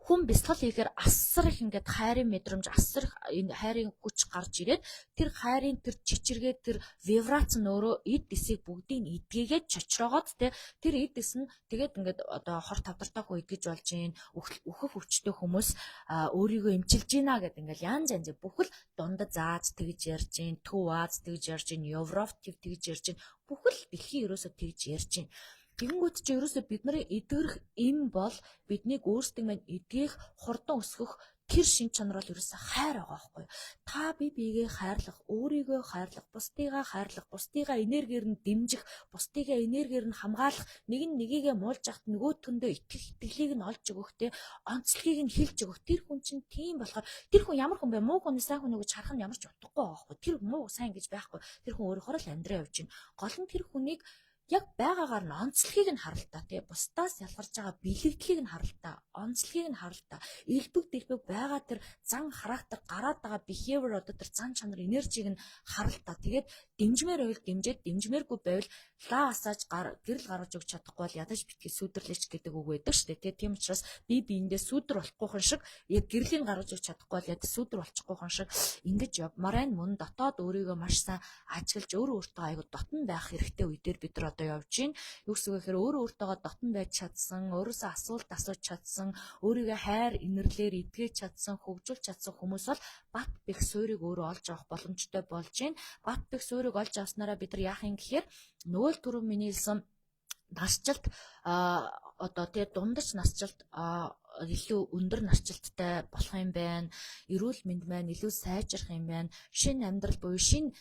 Хүн бясалгал хийхээр асар их ингээд хайрын мэдрэмж, асар их энэ хайрын хүч гарч ирээд тэр хайрын тэр чичиргээ, тэр вибрац нь өөрөө эд эсийг бүгдийг эдгээгээд чочроогоод тэр эд эс нь тэгээд ингээд одоо хор тавдартай хөө эдгэж болж гин өөхөх өвчтөй хүмүүс өөрийгөө эмчилж гинэ гэдэг ингээд янз янз бүхэл дундад зааз тэгж ярьж гин, төв аз тэгж ярьж гин, еврофтив тэгж ярьж гин, бүхэл дэлхий ерөөсө тэгж ярьж гин. Тэгэнгүүт чи ерөөсөө бидний эдгэрх эм бол биднийг өөрсдөө мань эдгэх, хурдан өсгөх тэр шин чанар бол ерөөсөө хайр байгаа байхгүй. Та биегээ хайрлах, өөрийгөө хайрлах, бусдыгаа хайрлах, бусдыгаа энергиэр нь дэмжих, бусдыгаа энергиэр нь хамгаалах, нэг нь нэгийгээ муулж яхад нөгөөтөндөө итгэх, итгэлийг нь олж өгөх, онцлогийг нь хэлж өгөх. Тэр хүн чинь тийм болохоор тэр хүн ямар хүн бэ? Муу хүн сайн хүн гэж харах нь ямар ч утгагүй байхгүй. Тэр муу сайн гэж байхгүй. Тэр хүн өөрөөр л амьдраа явж байна. Гол нь тэр хүнийг яг байгаагаар нь онцлогийг нь харалтаа тий бусдаас ялгарч байгаа бэлэгдлийг нь харалтаа онцлогийг нь харалтаа элбэг дэлбэг байгаа тэр зан характер гараад байгаа behavior одоо тэр зан чанар энержиг нь харалтаа тэгээд дэмжмээр байвал дэмжээд дэмжмээргүй байвал лаа асааж гэрэл гаргаж өгч чадахгүй бол ядаж битгий сүдэрлэж гэдэг үг байдаг шүү дээ тий тийм учраас би биендээ сүдэр болохгүйхэн шиг яг гэрлийг гаргаж өгч чадахгүй бол ядаж сүдэр болчихгүйхэн шиг ингэж явмаар байна мөн дотоод өөрийгөө маш сайн ажиглаж өөртөө айгуу дотн байх хэрэгтэй үедэр бид нар одоо явж гин юу гэсэн үг гэхээр өөрөө өөртөөгөө дотн байж чадсан өөрөөсөө асуулт асууж чадсан өөрийгөө хайр инэрлэр эдгэж чадсан хөгжүүлж чадсан хүмүүс бол бат бэх суурийг өөрөө олж авах боломжтой болж гин бат бэх суурийг олж авснараа бид нар яах юм гэхээр нөгөө л түрүү миний хэлсэн насжилт одоо тэгээ дундаж насжилт илүү өндөр насжилттай болох юм байна. Эрүүл мэнд маань илүү сайжрах юм байна. Шинэ амьдрал буюу шинэ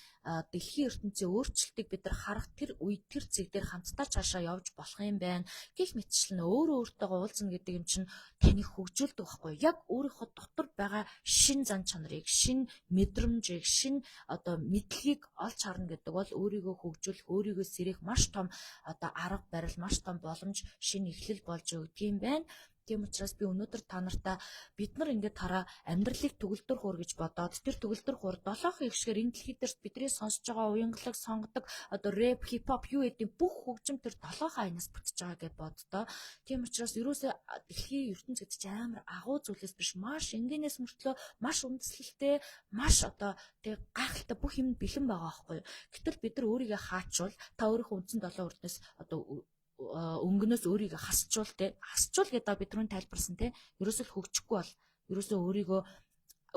дэлхийн ертөнцийн өөрчлөлтийг бид нар харах тэр үе тэр зэг дээр хамтдаа цаашаа явж болох юм байна. Гэх мэтчлэн өөртөөгөө уулзна гэдэг юм чинь таныг хөгжүүлдэг байхгүй. Яг өөрийнхөө дотор байгаа шинэ зан чанарыг, шинэ мэдрэмжийг, шинэ одоо мэдлэгийг олж харна гэдэг бол өөрийгөө хөгжүүлэх, өөрийгөө сэрэх маш том одоо арга барил, маш том боломж, шинэ эхлэл болж өгдөг юм байна. Тийм учраас би өнөөдөр та нартай бид нар ингээд тараа амьдралыг төгөлдөр хуур гэж бодоод тэр төгөлдөр хуур 7 ихшгээр энэ дэлхий дээр бидний сонсож байгаа уянгалаг сонгодог одоо рэп, хипхоп юу гэдэг бүх хөгжим тэр 7 хаянаас бүтэж байгаа гэж боддоо. Тийм учраас ерөөсөө дэлхийн ертөнц гэдэг чинь амар агуу зүйлээс биш маш энгийнээс мөртлөө маш үндэслэлтэй маш одоо тэг гайхалтай бүх юм бэлэн байгаа байхгүй юу. Гэтэл бид нар өөрийгөө хаачвал та өөрийнхөө үндсэн 7 урднаас одоо өнгөнөөс өөрийгөө хасчуул гэдэг бид түрүүн тайлбарсан те. Ерөөсөө хөгжихгүй бол ерөөсөө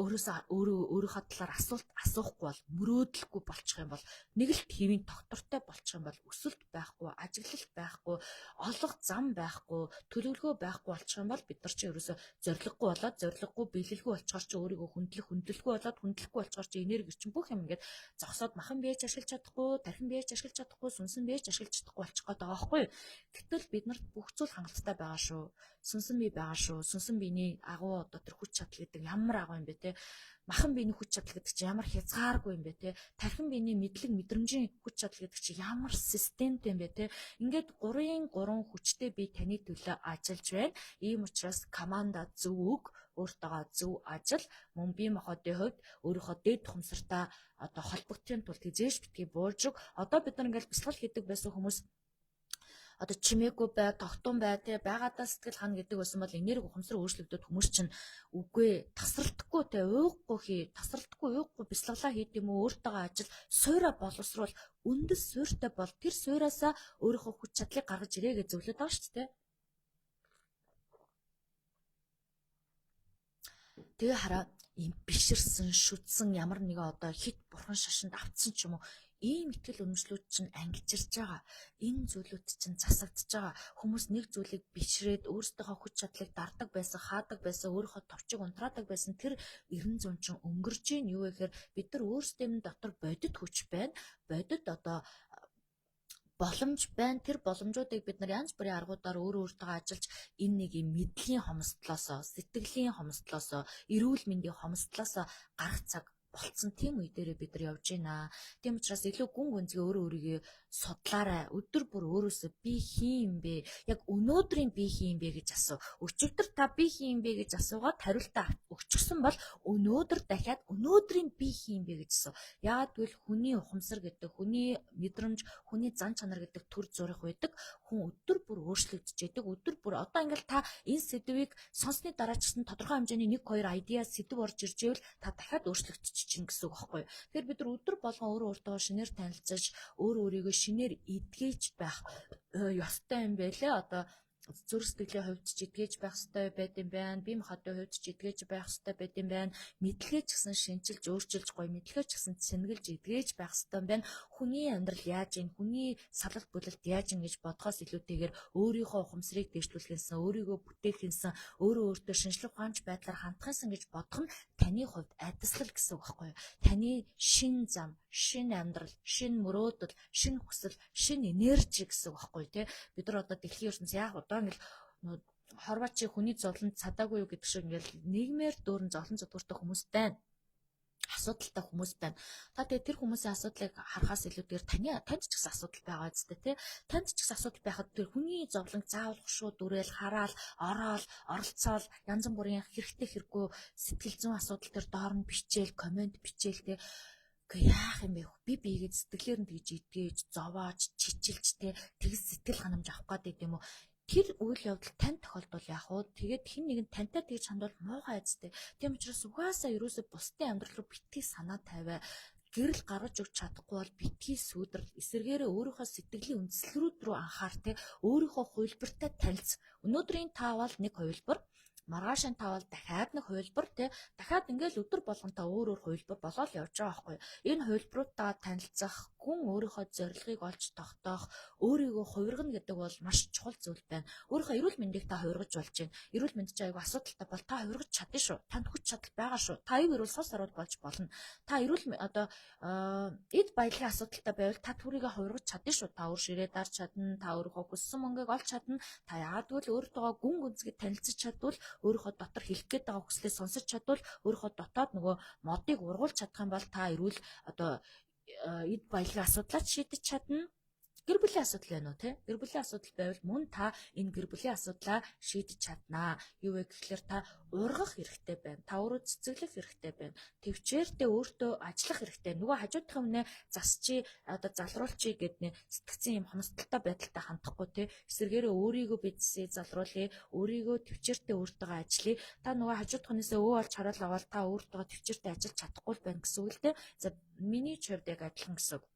өөрийнхөө талаар асуухгүй бол мөрөөдлөхгүй болчих юм бол нэг л хэвийн доктортой болчих юм бол өсөлт байхгүй, ажиглалт байхгүй, олох зам байхгүй, төлөвлөгөө байхгүй болчих юм бол бид нар чи ерөөсөө зориггүй болоод зориггүй биелэлгүй болчоор чи өөрийгөө хүндлэхгүй болоод хүндлэхгүй болчоор чи энерги чинь бүх юм ингээд зогсоод махан биеж ашиглаж чадахгүй, тархин биеж ашиглаж чадахгүй, сүнсэн биеж ашиглаж чадахгүй болчих гээд байгаа байхгүй юу? Гэтэл бид нарт бүх зүйл хангалттай байгаа шүү. Сүнсэн бие байгаа шүү. Сүнсэн биений агуу одоо тэр хүч чадал гэдэг ямар агуу юм бэ те? Махан биений хүч чадал гэдэг чинь ямар хязгааргүй юм бэ те? Тархин биений мэдлэг мэдрэмжийн хүч чадал гэдэг чинь ямар системтэй юм бэ те? Ингээд 3 хүчтэй бие таны төлөө ажиллаж байна. Ийм учраас команда зөв үг, өөртөөгөө зөв ажил, мөн бие махбодын хувьд өөрийнхөө дээд тухамсартаа одоо холбогдохын тулд хизээж битгий буурж өг. Одоо бид нар ингээд бясалгал хийдэг байсан хүмүүс одоо чимээгүй бай, тогтун бай, те байгаадаа сэтгэл хана гэдэг байсан бол энерги ухамсар өөрчлөгдөд хүмүүс чинь үгүй тасралтгүй те уухгүй уухгүй бясалгалаа хийд юм уу өөртөөгөө ажил суураа боловсруул үндэс суурьтай бол тэр суураасаа өөрийнхөө хүч чадлыг гаргаж ирээ гэж зөвлөд байгаа шүү дээ. Тэгээ хараа ийм биширсэн, шүтсэн ямар нэгэн одоо хит бурхан шашинд автсан ч юм уу ийм итгэл үнэмшлүүд чинь ангижирж байгаа. Энэ зүйлүүд чинь засагдж байгаа. Хүмүүс нэг зүйлийг бишрээд өөрсдийнхөө хүч чадлыг дардаг байсан, хаадаг байсан, өөрийнхөө товчийг унтраадаг байсан. Тэр 90 чинь өнгөрж ийн юу гэхээр бид нар өөрсдөө дотор бодит хүч байна. Бодит одоо боломж байна. Тэр боломжуудыг бид нар янз бүрийн аргуудаар өөртөө ажиллаж энэ нэг юм мэдлийн хомсдлоосоо, сэтгэлийн хомсдлоосоо, эрүүл мэндийн хомсдлоосоо гарах цаг болцсон тийм үе дээрээ бид нар явж байна. Тийм учраас илүү гүн гүнзгий өөрийгөө судлаарай. Өдөр бүр өөрөөсөө би хин юм бэ? Яг өнөөдрийн би хин юм бэ гэж асуу. Өчигдөр та би хин юм бэ гэж асуугаад хариултаа өгчихсөн бол өнөөдөр дахиад өнөөдрийн би хин юм бэ гэж асуу. Яагаад гэвэл хүний ухамсар гэдэг, хүний мэдрэмж, хүний зан чанар гэдэг төр зурх байдаг. Хүн өдөр бүр өөрчлөгдөж яадаг. Өдөр бүр одоо ингээл та энэ сэдвийг сонссны дараа ч гэсэн тодорхой хэмжээний 1-2 айдиа сэдв орж ирж ивэл та дахиад өөрчлөгдөж чинь гэсэн үг байхгүй юу. Тэгэхээр бид нар өдөр болгон өөртөө шинээр танилцаж, өөрийгөө шинээр эдгэж байх ёстой юм байлээ. Одоо зүрх сэтгэлийн хувьд ч эдгэж байх ёстой байд юм байна. Бие махбодын хувьд ч эдгэж байх ёстой байд юм байна. Мэдлэгээ ч гэсэн шинжилж, өөрчилж гоё мэдлэгээ ч гэсэн сэнгэлж эдгэж байх ёстой юм байна. Хүний амьдрал яаж ийн, хүний салалт бүлэлт яаж ин гэж бодхоос илүүтэйгээр өөрийнхөө ухамсарыг дэвшлүүлэхэнсэн, өөрийгөө бүтээхэнсэн, өөртөө шинжлэх ухаанч байдлаар хандхынсан гэж бодох нь таны хувьд айдаслал гэсэн үг байхгүй юу? Таны шин зам, шин амьдрал, шин мөрөөдөл, шин хүсэл, шин энержи гэсэн үг байхгүй юу те? Бид нар одоо дэлхийн ертөнцийн яг одоо ингээл хорвоочи хүний зовлонд цадаагүй юу гэдэг шиг ингээл нийгмээр дөөрн зовлон зүдгүүртэй хүмүүс байна. Асуудалтай хүмүүс байна. Та тэгээ тэр хүмүүсийн асуудлыг харахаас илүүтэйгээр танд ч гэсэн асуудал байгаа үстэй тий. Танд ч гэсэн асуудал байхад тэр хүний зовлон заавал шууд дүрээл, хараал, ороод, оролцоол, янз бүрийн хэрэгтэй хэрэггүй сэтгэл зүйн асуудал төр доор нь бичээл, комент бичээл тий. Гэхдээ яах юм бэ? Би биегээ сэтгэлээр нь тэгж идгээж, зовоож, чичилж тий. Тэгс сэтгэл ханамж авах гэдэг юм уу? Тэр үйл явдал тань тохиолдвол яах вэ? Тэгээд хэн нэгэн тантай тэгж хандвал муухай айцтэй. Тийм учраас угаасаа ерөөсө бусдын амьдрал руу битгий санаа тавиа. Гэрэл гаргаж өгч чадахгүй бол битгий сүудрал эсэргээрээ өөрийнхөө сэтгэлийн үндслэрүүд рүү анхаар те өөрийнхөө хувилбартай танилц. Өнөөдрийн таавал нэг хувилбар, маргаашийн таавал дахиад нэг хувилбар те дахиад ингээл өдөр болгон та өөр хувилбар болоод явж байгаа байхгүй. Энэ хувилбаруудаа танилцах, гүн өөрийнхөө зорилгыг олж тогтоох, өөрийгөө хувиргана гэдэг бол маш чухал зүйл байна. Өөрийнхөө эрүүл мэндийг та хувиргаж болж байна. Эрүүл мэнд чинь айгүй асуудалтай бол та хувиргаж чадна шүү. Танд хүч чадал байгаа шүү. Та аюу эрүүл сус ороод болж болно. Та эрүүл одоо эд баялагын асуудалтай байвал та түрийгээ хувиргаж чадна шүү. Та өөр ширээ дарж чадна, та өөрийнхөө хүссэн мөнгийг олж чадна. Та яагаад гэвэл өөртөө гүн гүнзгий танилцж чадвал өөрийнхөө дотор хэлэх гээд байгаа хүслээ сонсож чадвал өөрийнхөө дотоод нөгөө модыг ургуулж чадах юм бол та эрүүл одоо эд баялагын асуудлаа шийдэж чадна. Гэр бүлийн асуудал байна уу те? Гэр бүлийн асуудал байвал мөн та энэ гэр бүлийн асуудлаа шийдэж чаднаа. Юу вэ гэхээр та ургах хэрэгтэй байна. Та өөрөө цэцэглэх хэрэгтэй байна. Төвчээрдээ өөртөө ажиллах хэрэгтэй. Нөгөө хажуудах өмнө засчи одоо залруулчи гэдний сэтгцэн юм хомсдолтой байдалтай хандахгүй те. Эсвэргээрээ өөрийгөө бидсээ залруулъя. Өөрийгөө төвчээрдээ өөртөө ажиллая. Та нөгөө хажуудахнасаа өө олж хараал аваад та өөртөө төвчээрдээ ажиллаж чадахгүй байна гэсэн үг л те. За миний хувьд яг адилхан гэсэн үг.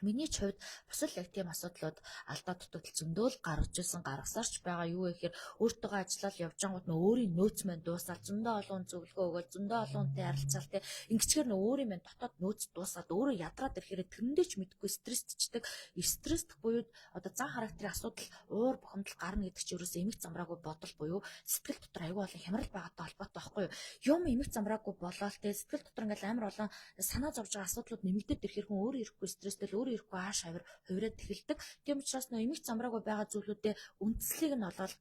Миний ч хувьд бас л яг тийм асуудлууд алдаа дутагдал зөндөөл гаргаж ирсэн гаргасаарч байгаа юу гэхээр өөртөөгөө ажиллаад явж ангууд нөө өөрийн нөөц мэн дуусаад зөндөө олон зөвлөгөө өгөөд зөндөө олонтэй харилцаал те ингэчгээр нөө өөрийн мэн дотоод нөөц дуусаад өөрөө ядраад ирэхээр тэрэндээ ч мэдгүй стрессчдэг. Стресст буюу одоо зан характерын асуудал уур бухимдал гарна гэдэг чинь ерөөсөө эмэг замраагүй бодол буюу сэтгэл дотор аюул олон хямрал байгаатай холбоотой байхгүй юу? Юм эмэг замраагүй болоод те сэтгэл дотор ингээл амар олон санаа зовж байгаа асуудлууд нэмэгдээд ирэхээр хүн өөрөө ирэхгүй стресстэй ирэхгүй ааш авир хувираад эхэлдэг. Тийм учраас нөө эмэг замраагүй байгаа зүйлүүдээ үндслийг нь олоод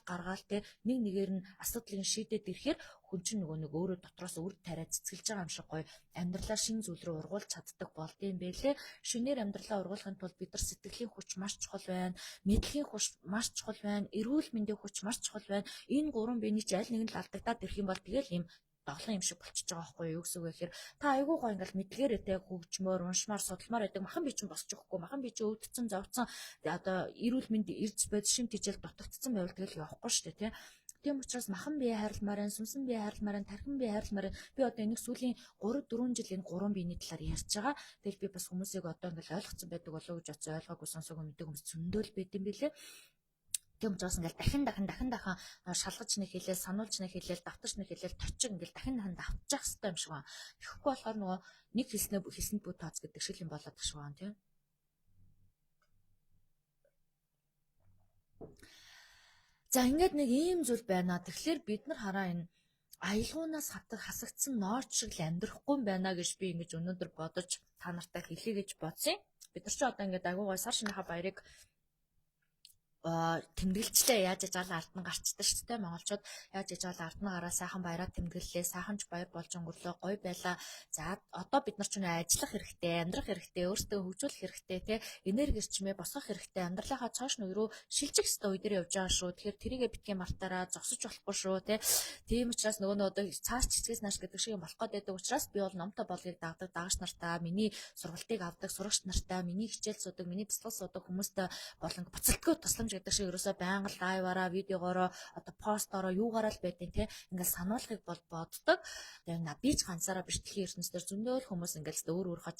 гаргаал те нэг нэгээр нь асуудлыг шийдээд ирэхээр хүн чинь нөгөө нэг өөрөө дотроос үр тариа цэцгэлж байгаа юм шиг гоё амьдралаа шин зүйл рүү ургуулж чаддаг болдсон байлээ. Шинээр амьдралаа ургуулахын тулд бид нар сэтгэлийн хүч маш чухал байна. Мэдлэгийн хүч маш чухал байна. Эрүүл мэндийн хүч маш чухал байна. Энэ гурван биений ч аль нэг нь л алдагдаад ирэх юм бол тэгэл юм доглон юм шиг болчихж байгаа байхгүй юу гэсэн үг гэхээр та айгүй гоо ингээл мэдлэгээрээ те хөгжмөр уншмаар судалмаар байдаг махан би чинь босч өгөхгүй махан би чинь өвдцэн зовцсон одоо эрүүл мэнд эрж бод шим тижэл дутагдсан байвал тэгэл явахгүй шүү дээ те. Тийм учраас махан бие хайрламаар, сүнсэн бие хайрламаар, тархин бие хайрламаар би одоо энэ сүүлийн 3-4 жил энэ 3 биений талаар ярьж байгаа. Тэгэл би бас хүмүүсийг одоо ингээл ойлгоцсон байдаг болов уу гэж бодсон ойлгоогүй сонсоогүй мэддэг хүмүүс зөндөл байд юм билээ. Тийм учраас ингээл дахин шалгаж нэг хэлээл, сануулж нэг хэлээл, давтарч нэг хэлээл, точиг ингээл дахин давтчих хэвээр юм шиг байна. Тэгэхгүй болохоор нөгөө нэг хэлсэнд бүх тооц гэдэг шиг юм болоод тах шиг байна тийм. За ингээд нэг ийм зүйл байна. Тэгэхээр бид нар хараа энэ аялгуунаас хасагдсан нооч шиг л амьдрахгүй юм байна гэж би ингэж өнөөдөр бодож та нартай хэлье гэж бодсон. Бид нар ч одоо ингээд агуугай сар шинийхаа баярыг тэмдэглэлчлээ яаж яж алан ардн гарчдаг шүү дээ монголчууд яаж яж алан ардн гараа сайхан баяраа тэмдэглэлээ сайханч баяр болж өнгөрлөө гоё байла. За одоо бид нар ч нэ ажиллах хэрэгтэй, амьдрах хэрэгтэй, өөрсдөө хөгжүүлэх хэрэгтэй те энерги ирчмээ босгох хэрэгтэй, амьдралынхаа цааш нь рүү шилжих ёстой үе дээр явж байгаа шүү. Тэгэхээр тэрийгэ битгий мартаараа зогсож болохгүй шүү те. Тийм учраас нөгөө одоо цааш чичгээс нааш гэдэг шиг юм болох гээд байдаг учраас би бол номтой болгыг дагдаг даагч нартаа миний сургалтыг авдаг сурагч нартаа миний хичээл суудаг миний бяцлал суудаг хүмүүстээ болон буцалтгүй тусламж гэдэг шиг ерөөсөө байнга лайваараа видеогоороо одоо постороо юугаараа л байдیں۔ Тэ ингээл сануулгыг бол боддог. Тэгээ би ч ганцаараа биш дэлхийн ертөнцийн зөндөө хүмүүс ингээл өөр өөрийнхөө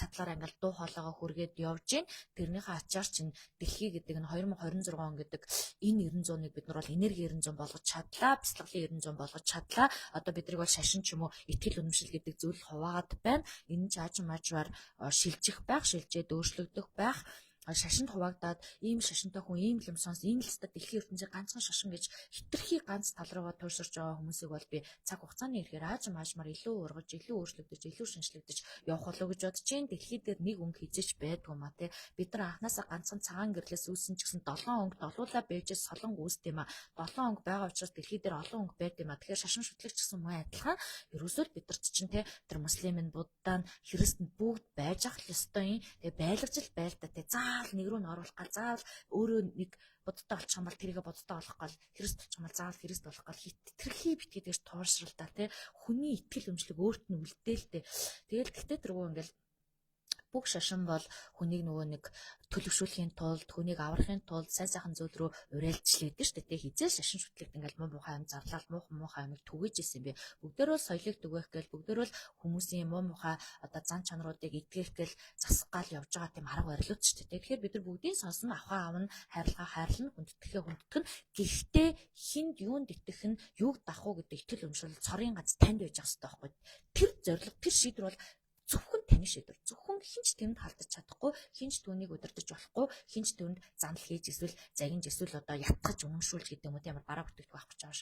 чадлаараа ингээл дуу хоолойгоо хүргээд явж гин. Тэрнийхээ ачаар чинь дэлхий гэдэг нь 2026 он гэдэг энэ 900-ыг бид нар бол энерги 900 болгож чадлаа, бяцлаглалын 900 болгож чадлаа. Одоо биднийг бол шашин ч юм уу итгэл үнэмшил гэдэг зүйл хуваагаад байна. Энэ ч аажмаажвар шилжих байх, шилжээд өөрчлөгдөх байх. Шашинд хуваагдаад ийм шашинтай хүн ийм юм сонс ийм л хэвээр дэлхийн ертөнцийн ганцхан шашин гэж хитрхи ганц тал руугаа туйлширч байгаа хүмүүсийг бол би цаг хугацааны ихээр аажмаар илүү ургаж илүү өөрчлөгдөж илүү шинжлэгдэж явах болов уу гэж бодож чинь дэлхий дээр нэг өнгө хизэж байдгүй маа те бид нар анханасаа ганцхан цагаан гэрлээс үүссэн ч гэсэн 7 өнгө долуулаа бэжээс солон үүсд юм а 7 өнгө байгаа учраас дэлхий дээр олон өнгө байд юм а тэгэхээр шашин шүтлэгч гэсэн мөн адилхан ерөөсөө бид нар чинь те тэр муслим нь буддаа христэнд бүгд байж ах ёстой юм тэгээ байлгаж л байлта те заавал нэг рүү н оруулах гал заавал өөрөө нэг бодтой болчих юм бол тэрийгэ бодтой болох гал Христ болчих юм бол заавал Христ болох гал хитрхи битгий дэж тууршрал та тий хүний итгэл өмчлөг өөрт нь үлдээлтэй тэгэл тэгтээ тэргүү ингээл бүх шашин бол хүнийг нөгөө нэг төлөвшүүлэхийн тулд хүнийг аврахын тулд сайн сайхан зүйл рүү уриалжлээдэг шүү дээ. Хизээ шашин шүтлэгт ингээл муу мухай юм зарлал муухай амиг түгэж исэн бэ. Бүгдөө л соёлыг түгээх гээл бүгдөө л хүмүүсийн муу мухай одоо зан чанаруудыг эдгэх гээл засах гал явж байгаа тийм арга барилуд шүү дээ. Тэгэхээр бид нар бүгдийн сонсон авахаа авна, хайрлага хайрлна, хүндэтгэхээ хүндэтгэн. Гэхдээ хинд юунд итгэх нь юуг дах уу гэдэг итгэл өмшрөл цорын ганц танд байж байгаа хэрэгтэй байхгүй. Тэр зорилго тэр шийдвэр бол зөвхөн таны шийдвэр. Зөвхөн хинч тэнд халдаж чадахгүй, хинч түүнийг удирдах болохгүй, хинч түүнд занал хийж эсвэл загинж эсвэл одоо ятгах үнэмшүүлж гэдэг юм уу тийм бараа бүтээгдэх байхгүй ч ааш.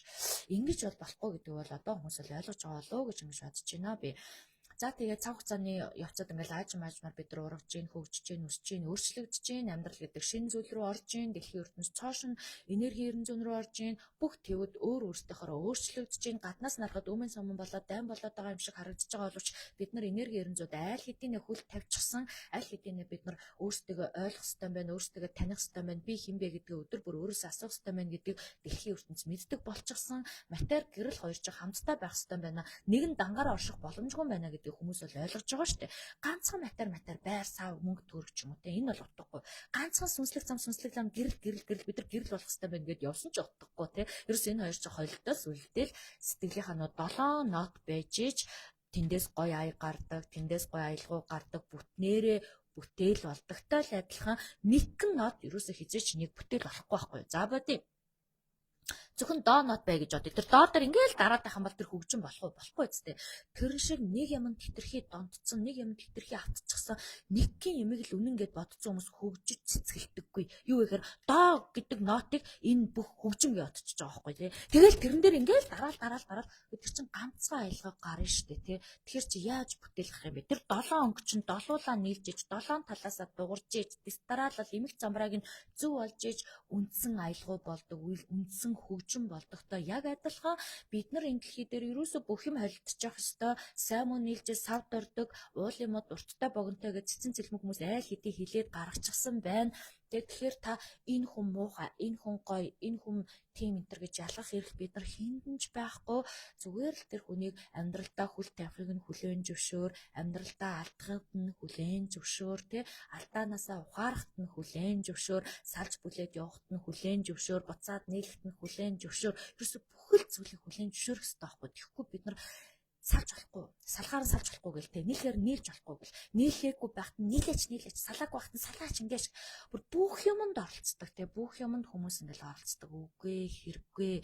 Ингэж бол болохгүй гэдэг бол одоо хүмүүс л ойлгож байгаа болоо гэж ингэж бодож байна би. За тэгээ цаг хугацааны явцад ингээл аажмаар бид нар урагж гин хөгжиж гин өсөж гин өөрчлөгдөж гин амьдрал гэдэг шинэ зүйл рүү орж гин дэлхийн ертөнц цоошин энерги 900 руу орж гин бүх твд өөр өөрсдийнхөө өөрчлөгдөж гин гаднаас нарахад өмнө суман болоод дайм болоод байгаа юм шиг харагдаж байгаа боловч бид нар энерги 900-д аль хэдийн хөл тавьчихсан аль хэдийн бид нар өөрсдөө ойлгох ёстой байна өөрсдөө таних ёстой байна би хин бэ гэдгийг өдөр бүр өөрөөсөө асуух ёстой байна гэдгийг дэлхийн ертөнц мэддэг болчихсон матери гэрэл хоёр ч хамтдаа байх ёстой байна нэг нь дангаараа орших боломжгүй байна гэдэг хүмүүс бол ойлгож байгаа шүү дээ. Ганцхан матер байр сав мөнгө төгрөг ч юм уу те энэ бол утгагүй. Ганцхан сүнслэг зам гэрэл бид нар гэрэл болох хэрэгтэй байна гэдээ явсан ч утгагүй те. Ерөөс энэ хоёр ч холилдоос үлдээл сэтгэлийнхаа нөө 7 нот байж ич тэндээс гоё аяг гардаг, тэндээс гоё аялгау гардаг, бүтнээрээ бүтээл болдогтой л адилхан нэгэн нот ерөөсө хизээч нэг бүтээл болохгүй байхгүй. За бодъё. Зөвхөн доо нот бай гэж бодъё. Тэр доо дээр ингээл дараад байх юм бол тэр хөгжин болохгүй үстэй. Тэр шиг нэг юм тэтэрхий донтцсон, нэг юм тэтэрхий автчихсан, нэгэн ямиг л үнэн гэд бодсон хүмүүс хөгжиж цэцгэлдэггүй. Юу гэхээр доо гэдэг нотыг энэ бүх хөгжин гэж бодчихж байгаа байхгүй тий. Тэгэл тэрэн дээр ингээл дараал тэр чин ганцхан аялга гарна штэ тий. Тэгэхээр чи яаж бүтээлгэх юм бэ? Тэр 7 өнгө чин долуулаа нийлж иж 7 талаасаа дуурж иж дистараалал эмх замбрааг нь зөв болж иж үндсэн аялгау болдог, үндсэн хөгжин болдогтой яг адилхан бид нар энэ дэлхий дээр ерөөсө бүх юм холилдчих ёстой, сайн муу нийлж савд ордог, уул юмуд урттай богонтой гэж цэцэн цэлмэг хүмүүс айл хэдий хилээд гаргачихсан байна. Тэгэхээр та энэ хүн муухай, энэ хүн гоё, энэ хүн тийм энтер гэж ялгах эрх бид нар хиндэнж байхгүй. Зүгээр л тэр хүнийг амьдралдаа хүл тавихыг нь хүлээн зөвшөөр, амьдралдаа алдахыг нь хүлээн зөвшөөр, тэ алдаанаасаа ухаарахт нь хүлээн зөвшөөр, салж бүлээд явахт нь хүлээн зөвшөөр, буцаад нийлэхт нь хүлээн зөвшөөр. Ерөөсө бүхэл зүйлийг хүлээн зөвшөөрөх хэрэгтэй байхгүй. Тэгэхгүй бид нар салж болохгүй, салгаар нь салж болохгүй гэл тэ нийлхээр нийлж болохгүй гэл нийлээгүй байхад нийлээч салаагүй байхад салаач ингэж бүр бүх юмд оролцдог тэ бүх юмд хүмүүс ингээл оролцдог үгүй хэрэггүй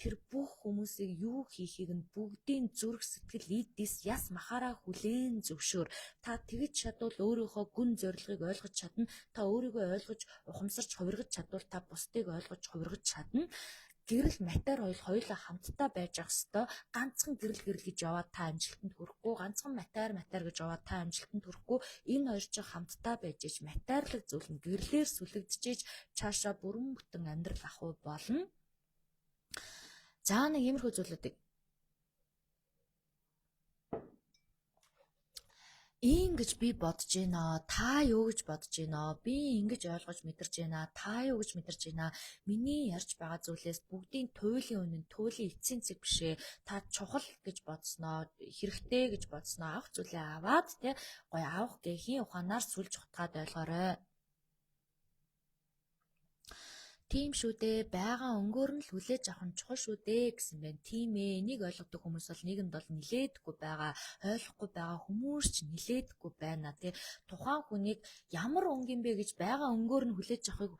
тэр бүх хүмүүсийг юу хийхийг нь бүгдийн зүрх сэтгэл эдис яс махаараа хүлээн зөвшөөр та тэгж чадвал өөрийнхөө гүн зорилгыг ойлгож чадна та өөрийгөө ойлгож ухамсарч хувиргаж чадвал та бусдыг ойлгож хувиргаж чадна. Гэрэл матер хоёулаа хамтдаа байж ах хэвээр ганцхан гэрэл гэж яваад та амжилтанд хүрэхгүй ганцхан матер гэж яваад та амжилтанд хүрэхгүй энэ хоёр ч хамтдаа байж иж материалын зүйл нь гэрлээр сүлэгдэж цаашаа бүрэн бүтэн амьдрал ахуй болно. За нэг иймэрхүү зүйлүүдийг ингэж би бодож байна. Та юу гэж бодож байна? Би ингэж ойлгож мэдэрч байна. Та юу гэж мэдэрч байна? Миний ярьж байгаа зүйлээс бүгдийн туйлын үнэн, туйлын эцсийн цэг бишээ. Та чухал гэж бодсноо, хэрэгтэй гэж бодсноо авах зүйлээ аваад тий гоё авах гэхийн ухаанаар сүлж утгаад ойлгоорой. Тийм шүү дээ. Бага өнгөөр нь л хүлээж авах нь чухал шүү дээ гэсэн байна. Тийм ээ. Энийг ойлгодог хүмүүс бол нийгэмд бол нилээдэггүй байгаа. Ойлгохгүй байгаа хүмүүс ч нилээдэггүй байна. Тэ тухайн хүнийг ямар өнгө юм бэ гэж бага өнгөөр нь хүлээж авах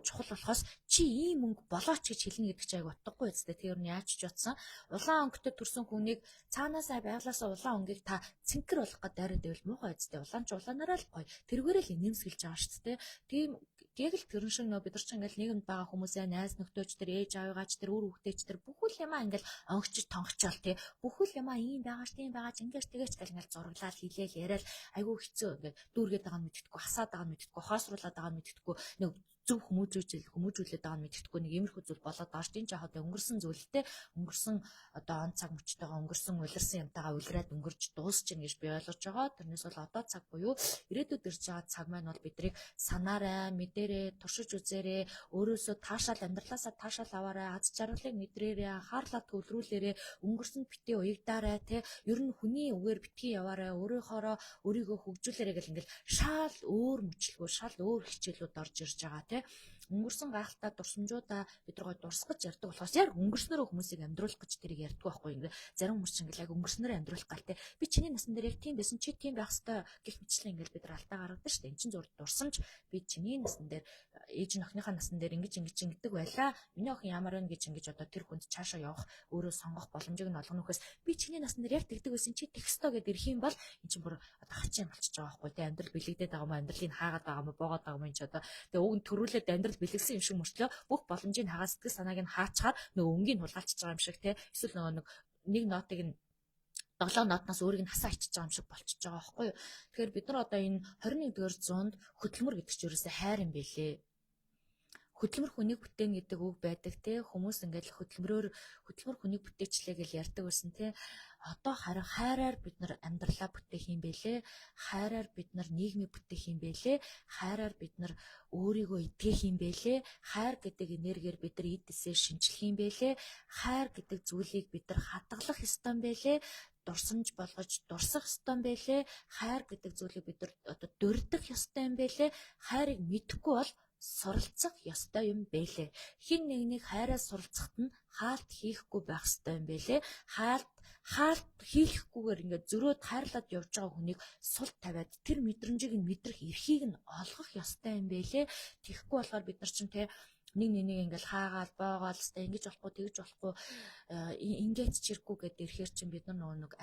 нь чухал болохоос чи ийм өнгө болооч гэж хэлнэ гэдэг чи айгу утгагүй үстэй. Тэр нь яаж ч утсан. Улаан өнгөтэй төрсэн хүнийг цаанаасаа байглаасаа улаан өнгийг та цэнкэр болох гэдэг дайраад байвал муухай үстэй. Улаан ч улаанаараа л гоё. Тэргээрээ л нэмсгэлж байгаа шүү дээ. Тийм яг л тэрэн шиг нөө бид нар ч ингээл нийгэмд байгаа хүмүүсээ найз нөхдөж тэр ээж аваагач тэр үр хүүхдээч тэр бүхэл юмаа ингээл онгочж тонгочвол тий бүхэл юмаа ийм байгаач тийм байгаач ингээс тэгээч гэл ингээл зураглаад хийлээл яриад айгүй хэцүү ингээд дүүргээд байгаа нь мэддэхгүй хасаад байгаа нь мэддэхгүй хоосруулаад байгаа нь мэддэхгүй нэг зөв хүмүүжүүлээд байгаа нь мэддэхгүй нэг иймэрхүү зүйл болоод орж ийн жахад өнгөрсөн зүйлтэй өнгөрсөн одоо он цаг мөчтэйгээ өнгөрсөн улирсан юмтайгаа улираад өнгөрч дуусчихна гэж би ойлгож байгаа. Тэрнээс бол одоо цаг буюу ирээдүйд ирж байгаа цаг маань бол бидрийг санаарай, мэдээрэй, туршиж үзээрэй, өөрөөсөө таашаал амьдралаасаа таашаал аваарай, аз жаргалыг мэдрээрэй, анхаарлаа төвлөрүүлээрэй, өнгөрсөнд битгий уягдаарай тий. Ер нь хүний үгээр битгий яваарай, өөрийгөө хөгжүүлээрэй гэл ингээл шал өөр мөчлгөө, шал өөр хичээлүүд орж ирж байгаа тий. Өнгөрсөн гайхалтай дурсамжуудаа бид нар дурсгаж ярьдаг болохоос яг өнгөрснөрөө хүмүүсийг амьдруулах гэж тэрийг ярьдаг байхгүй юм. Зарим хүмүүс чинь ингээл яг өнгөрснөрөө амьдруулах гал те. Би чиний насан дээр яг тийм байсан чи тийм байх хэвээр гэх мэтчлэн ингээл бид нар алдаа гаргадаг шүү дээ. Энд чинь зур дурсамж би чиний насан дээр ээж нь охиныхаа насан дээр ингэдэг байлаа. Миний охин ямар вэ гэж ингэж одоо тэр хүнд цаашаа явах өөрөө сонгох боломжийг нь олгоно гэхээс би чиний насан дээр яг тэгдэг байсан чи тэгх ёстой гэдээ ирэх юм бол эн чинь бүр одоо хачин болчихж байгаа байхгүй те. Амьдрал бэлэгдээд байгаа юм амьдралыг хаагаад байгаа юм боогоод байгаа юм чи одоо тэгээ уг нь төрүүлээд амьдрал бэлэгсэн юм шиг мөртлөө бүх боломжийг хагаа сэтгэл санааг нь хаачаар нөгөө өнгийг хулгайлчихж байгаа юм шиг те. Эсвэл нөгөө нэг нотыг нь 7 нотноос өөрийг нь хасаа ичиж байгаа юм шиг болчихж байгаа байхгүй юу. Тэгэхээр бид нар одоо энэ 21-р зуунд хөдөлмөр гэдэг чинь ерөөсөө хайр юм бэлээ. Хөдөлмөр хүнийг бүтээн гэдэг үг байдаг те. Хүмүүс ингээд хөдөлмөр хүнийг бүтээчлээ гэж ярьдаг байсан те. Одоо харин хайраар бид нар амьдралаа бүтээх юм бэлээ. Хайраар бид нар нийгмийг бүтээх юм бэлээ. Хайраар бид нар өөрийгөө итгэх юм бэлээ. Хайр гэдэг энергиэр бид нар эдээсээ шинжлэх юм бэлээ. Хайр гэдэг зүйлийг бид нар хадгалах ёстой юм бэлээ. Дурсамж болгож дурсах ёстой юм бэлээ. Хайр гэдэг зүйлийг бид нар одоо дурдах ёстой юм бэлээ. Хайрыг мэдэхгүй бол суралцах ёстой юм бэлээ. Хин нэгнийг хайраа суралцахад нь хаалт хийхгүй байх ёстой юм бэлээ. Хаалт хаалт хийлэхгүйгээр ингээд зөрөөд хайрлаад явж байгаа хүнийг сул тавиад тэр мэдрэмжийг нь мэдрэх эрхийг нь олгох ёстой юм байлээ. Тэгэхгүй болохоор бид нар чинь те нэг ингээл хаагаал боогоол хэвээр ингэж болохгүй тэгж болохгүй ингээд чирхгүй гэдэг ирэхээр чинь бид нар нэг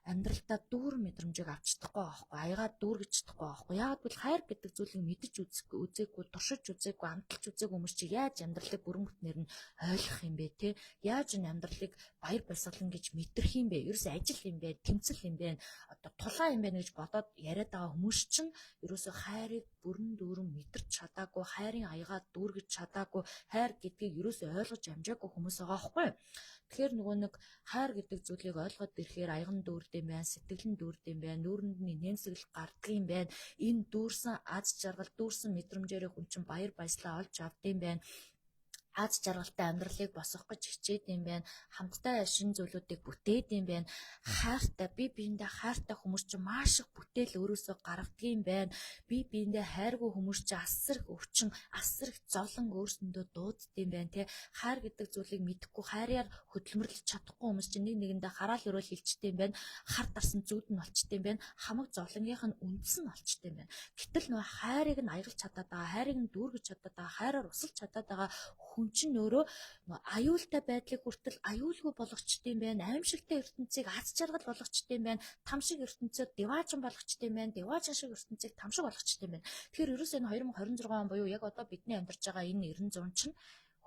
амьдралдаа дүүр мэдрэмжийг авч чадахгүй байхгүй, аягаад дүүргэж чадахгүй байхгүй. Яагаад гэвэл хайр гэдэг зүйлийг мэдэж үзээгүй, туршиж үзээгүй, амталж үзээгүй хүмүүс чи яаж амьдралыг бүрэн бүтнээр нь ойлгох юм бэ те? Яаж энэ амьдралыг баяр баясгалан гэж мэдрэх юм бэ? Ерөөс ажил юм бэ, тэмцэл юм бэ, одоо тулаан юм бэ гэж бодоод яриад байгаа хүмүүс чинь ерөөсөө хайрыг бүрэн дүүрэн мэдэрч чадаагүй, хайрын аягаад дүүргэж чадаагүй, хайр гэдгийг ерөөсөө ойлгож амжаагүй хүмүүс байгаа байхгүй. Тэгэхээр нөгөө нэг хайр гэдэг зүйлийг ойлгоод ирэхээр аян дүүрд юм байна, сэтгэл нь дүүрд юм байна, нүүрэнд нь нэмсгэл гардаг юм байна. Энэ дүүрсэн аз жаргал, дүүрсэн мэдрэмжээрээ хүн чинь баяр баясгалаа олж авд юм байна. Аз жаргалтай амьдралыг босгох гэж хичээд юм байна. Хамтдаа шин зүйлүүдийг бүтээд юм байна. Хайртай, би биендээ хайртай хүмүүс чинь маш их бүтээл өөрөөсөө гаргадаг юм байна. Би биендээ хайргүй хүмүүс чинь асар их өвчин, асар их зовлон өөрсөндөө дууддаг юм байна те. Хайр гэдэг зүйлийг мэдэхгүй, хайраар хөдөлмөрлөж чадахгүй хүмүүс чинь нэг нэгэндээ хараал өрөөл хилчдэг юм байна. Хар дарсан зүуд нь болчтой юм байна. Хамаг зовлонгийнх нь үндэс нь болчтой юм байна. Гэтэл нөгөө хайрыг нь аягалж чадаад байгаа, хайрыг нь дүүргэж чадаад байгаа, хайраар усалж чадаад байгаа хүн чинь өөрөө аюултай байдлыг хүртэл аюулгүй болгочтой юм байна. Аимшигтай ертөнцийг аз жаргал болгочтой юм байна. Тамшиг ертөнцөд деваажин болгочтой юм байна. Деваажин шиг ертөнцийг тамшиг болгочтой юм байна. Тэгэхээр ерөөсөө энэ 2026 он буюу яг одоо бидний амьдарч байгаа энэ 90 100 чинь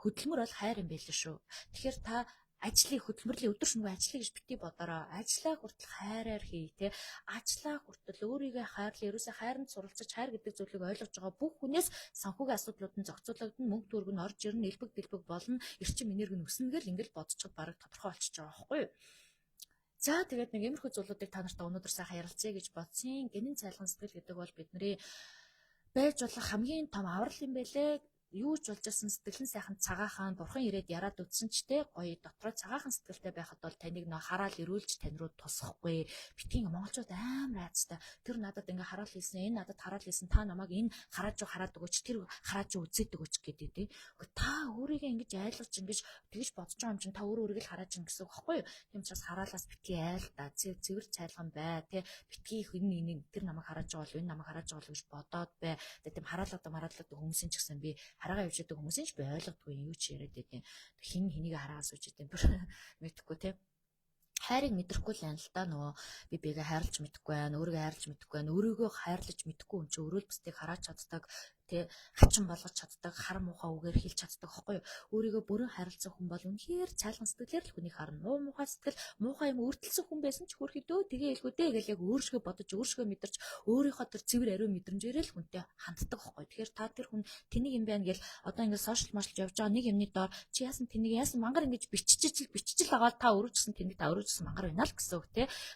хөдөлмөр бол хайр юм байл шүү. Тэгэхээр та ажлыг хөдөлмөрлөлийн өдөр шөнөгүй ажлыг гэж бити бодороо. Ажлаа хүртэл хайраар хий те. Ажлаа хүртэл өөрийгөө хайрлаа. Ерөөсөө хайранд суралцаж хайр гэдэг зүйлийг ойлгож байгаа бүх хүнээс санхүүгийн асуудлууд нь зохицуулагдана, мөнгө төгрөг нь орж ирнэ, элбэг дэлбэг болно, эрчим энерги нь өснө гэл ингээл бодчиход бараг тодорхой болчихж байгаа байхгүй юу? За тэгээд нэг иймэрхүү зүйлүүдийг та нартай өнөөдөр сайхан ярилцъя гэж бодсон. Гинэн цайлган сэтгэл гэдэг бол бидний байж болох хамгийн том аврал юм байлээ. Юу ч болж ирсэн сэтгэлэн сайхан цагаахан бурхан ирээд яраад үтсэн ч те гоё дотроо цагаахан сэтгэлтэй байхад бол таныг нөө хараал ирүүлж тань руу тусахгүй. Битгий монголчууд амар айцтай. Тэр надад ингээ хараал хийсэн, энэ надад хараал хийсэн, та намайг энэ харааж хараад өгөөч, тэр харааж үзээд өгөөч гэдэг те. Та өөрийгөө ингэж айлгаж ингэж тэгж бодож байгаа юм чинь та өөрийгөө л харааж ин гэсэн үг байхгүй юу? Тийм учраас хараалаас битгий айл та цэвэр цайлган бай те. Битгий энэ тэр намайг харааж байгаа бол энэ намайг харааж байгаа бол гэж бодоод бай. Тийм хараалаад хүмүүсийн ч гэсэн би хараагаа явж байгаа хүмүүсийн ч би ойлгодгүй юу ч яриад байдیں۔ Хин хэнийг хараагаас үуч гэдэг юм мэдхгүй те. Хайрыг мэдрэхгүй л юм л да нөгөө би бигээ хайрлаж мэдэхгүй байна, өөрийгөө хайрлаж мэдэхгүй байна, өөрийгөө хайрлаж мэдэхгүй юм чи өрөөл бусдыг хараач чаддаг тэ хачин болгож чаддаг, хар муухай үгээр хэлж чаддаг байхгүй юу? Өөрийгөө бүрэн хайрласан хүн бол үнэхээр цайлган сэтгэлээр л хүнийг харна. Муу муухай сэтгэл, муухай юм өртөлсөн хүн байсан ч хөрхөдөө тэгээ илгүүдээ гэл яг өөрсгөө бодож, өөрсгөө мэдэрч, өөрийнхөө тэр цэвэр ариун мэдрэмжээрээ л хүнтэй ханддаг байхгүй юу? Тэгэхээр та тэр хүн тэнийг юм байна гэл одоо ингээд сошиал маршалж явж байгаа нэг юмны доор чи яасан тэнийг яасан мангар ингэж биччихэл байгаа та өрөөжсөн тэнийг та өрөөжсөн мангар байна л гэсэн үг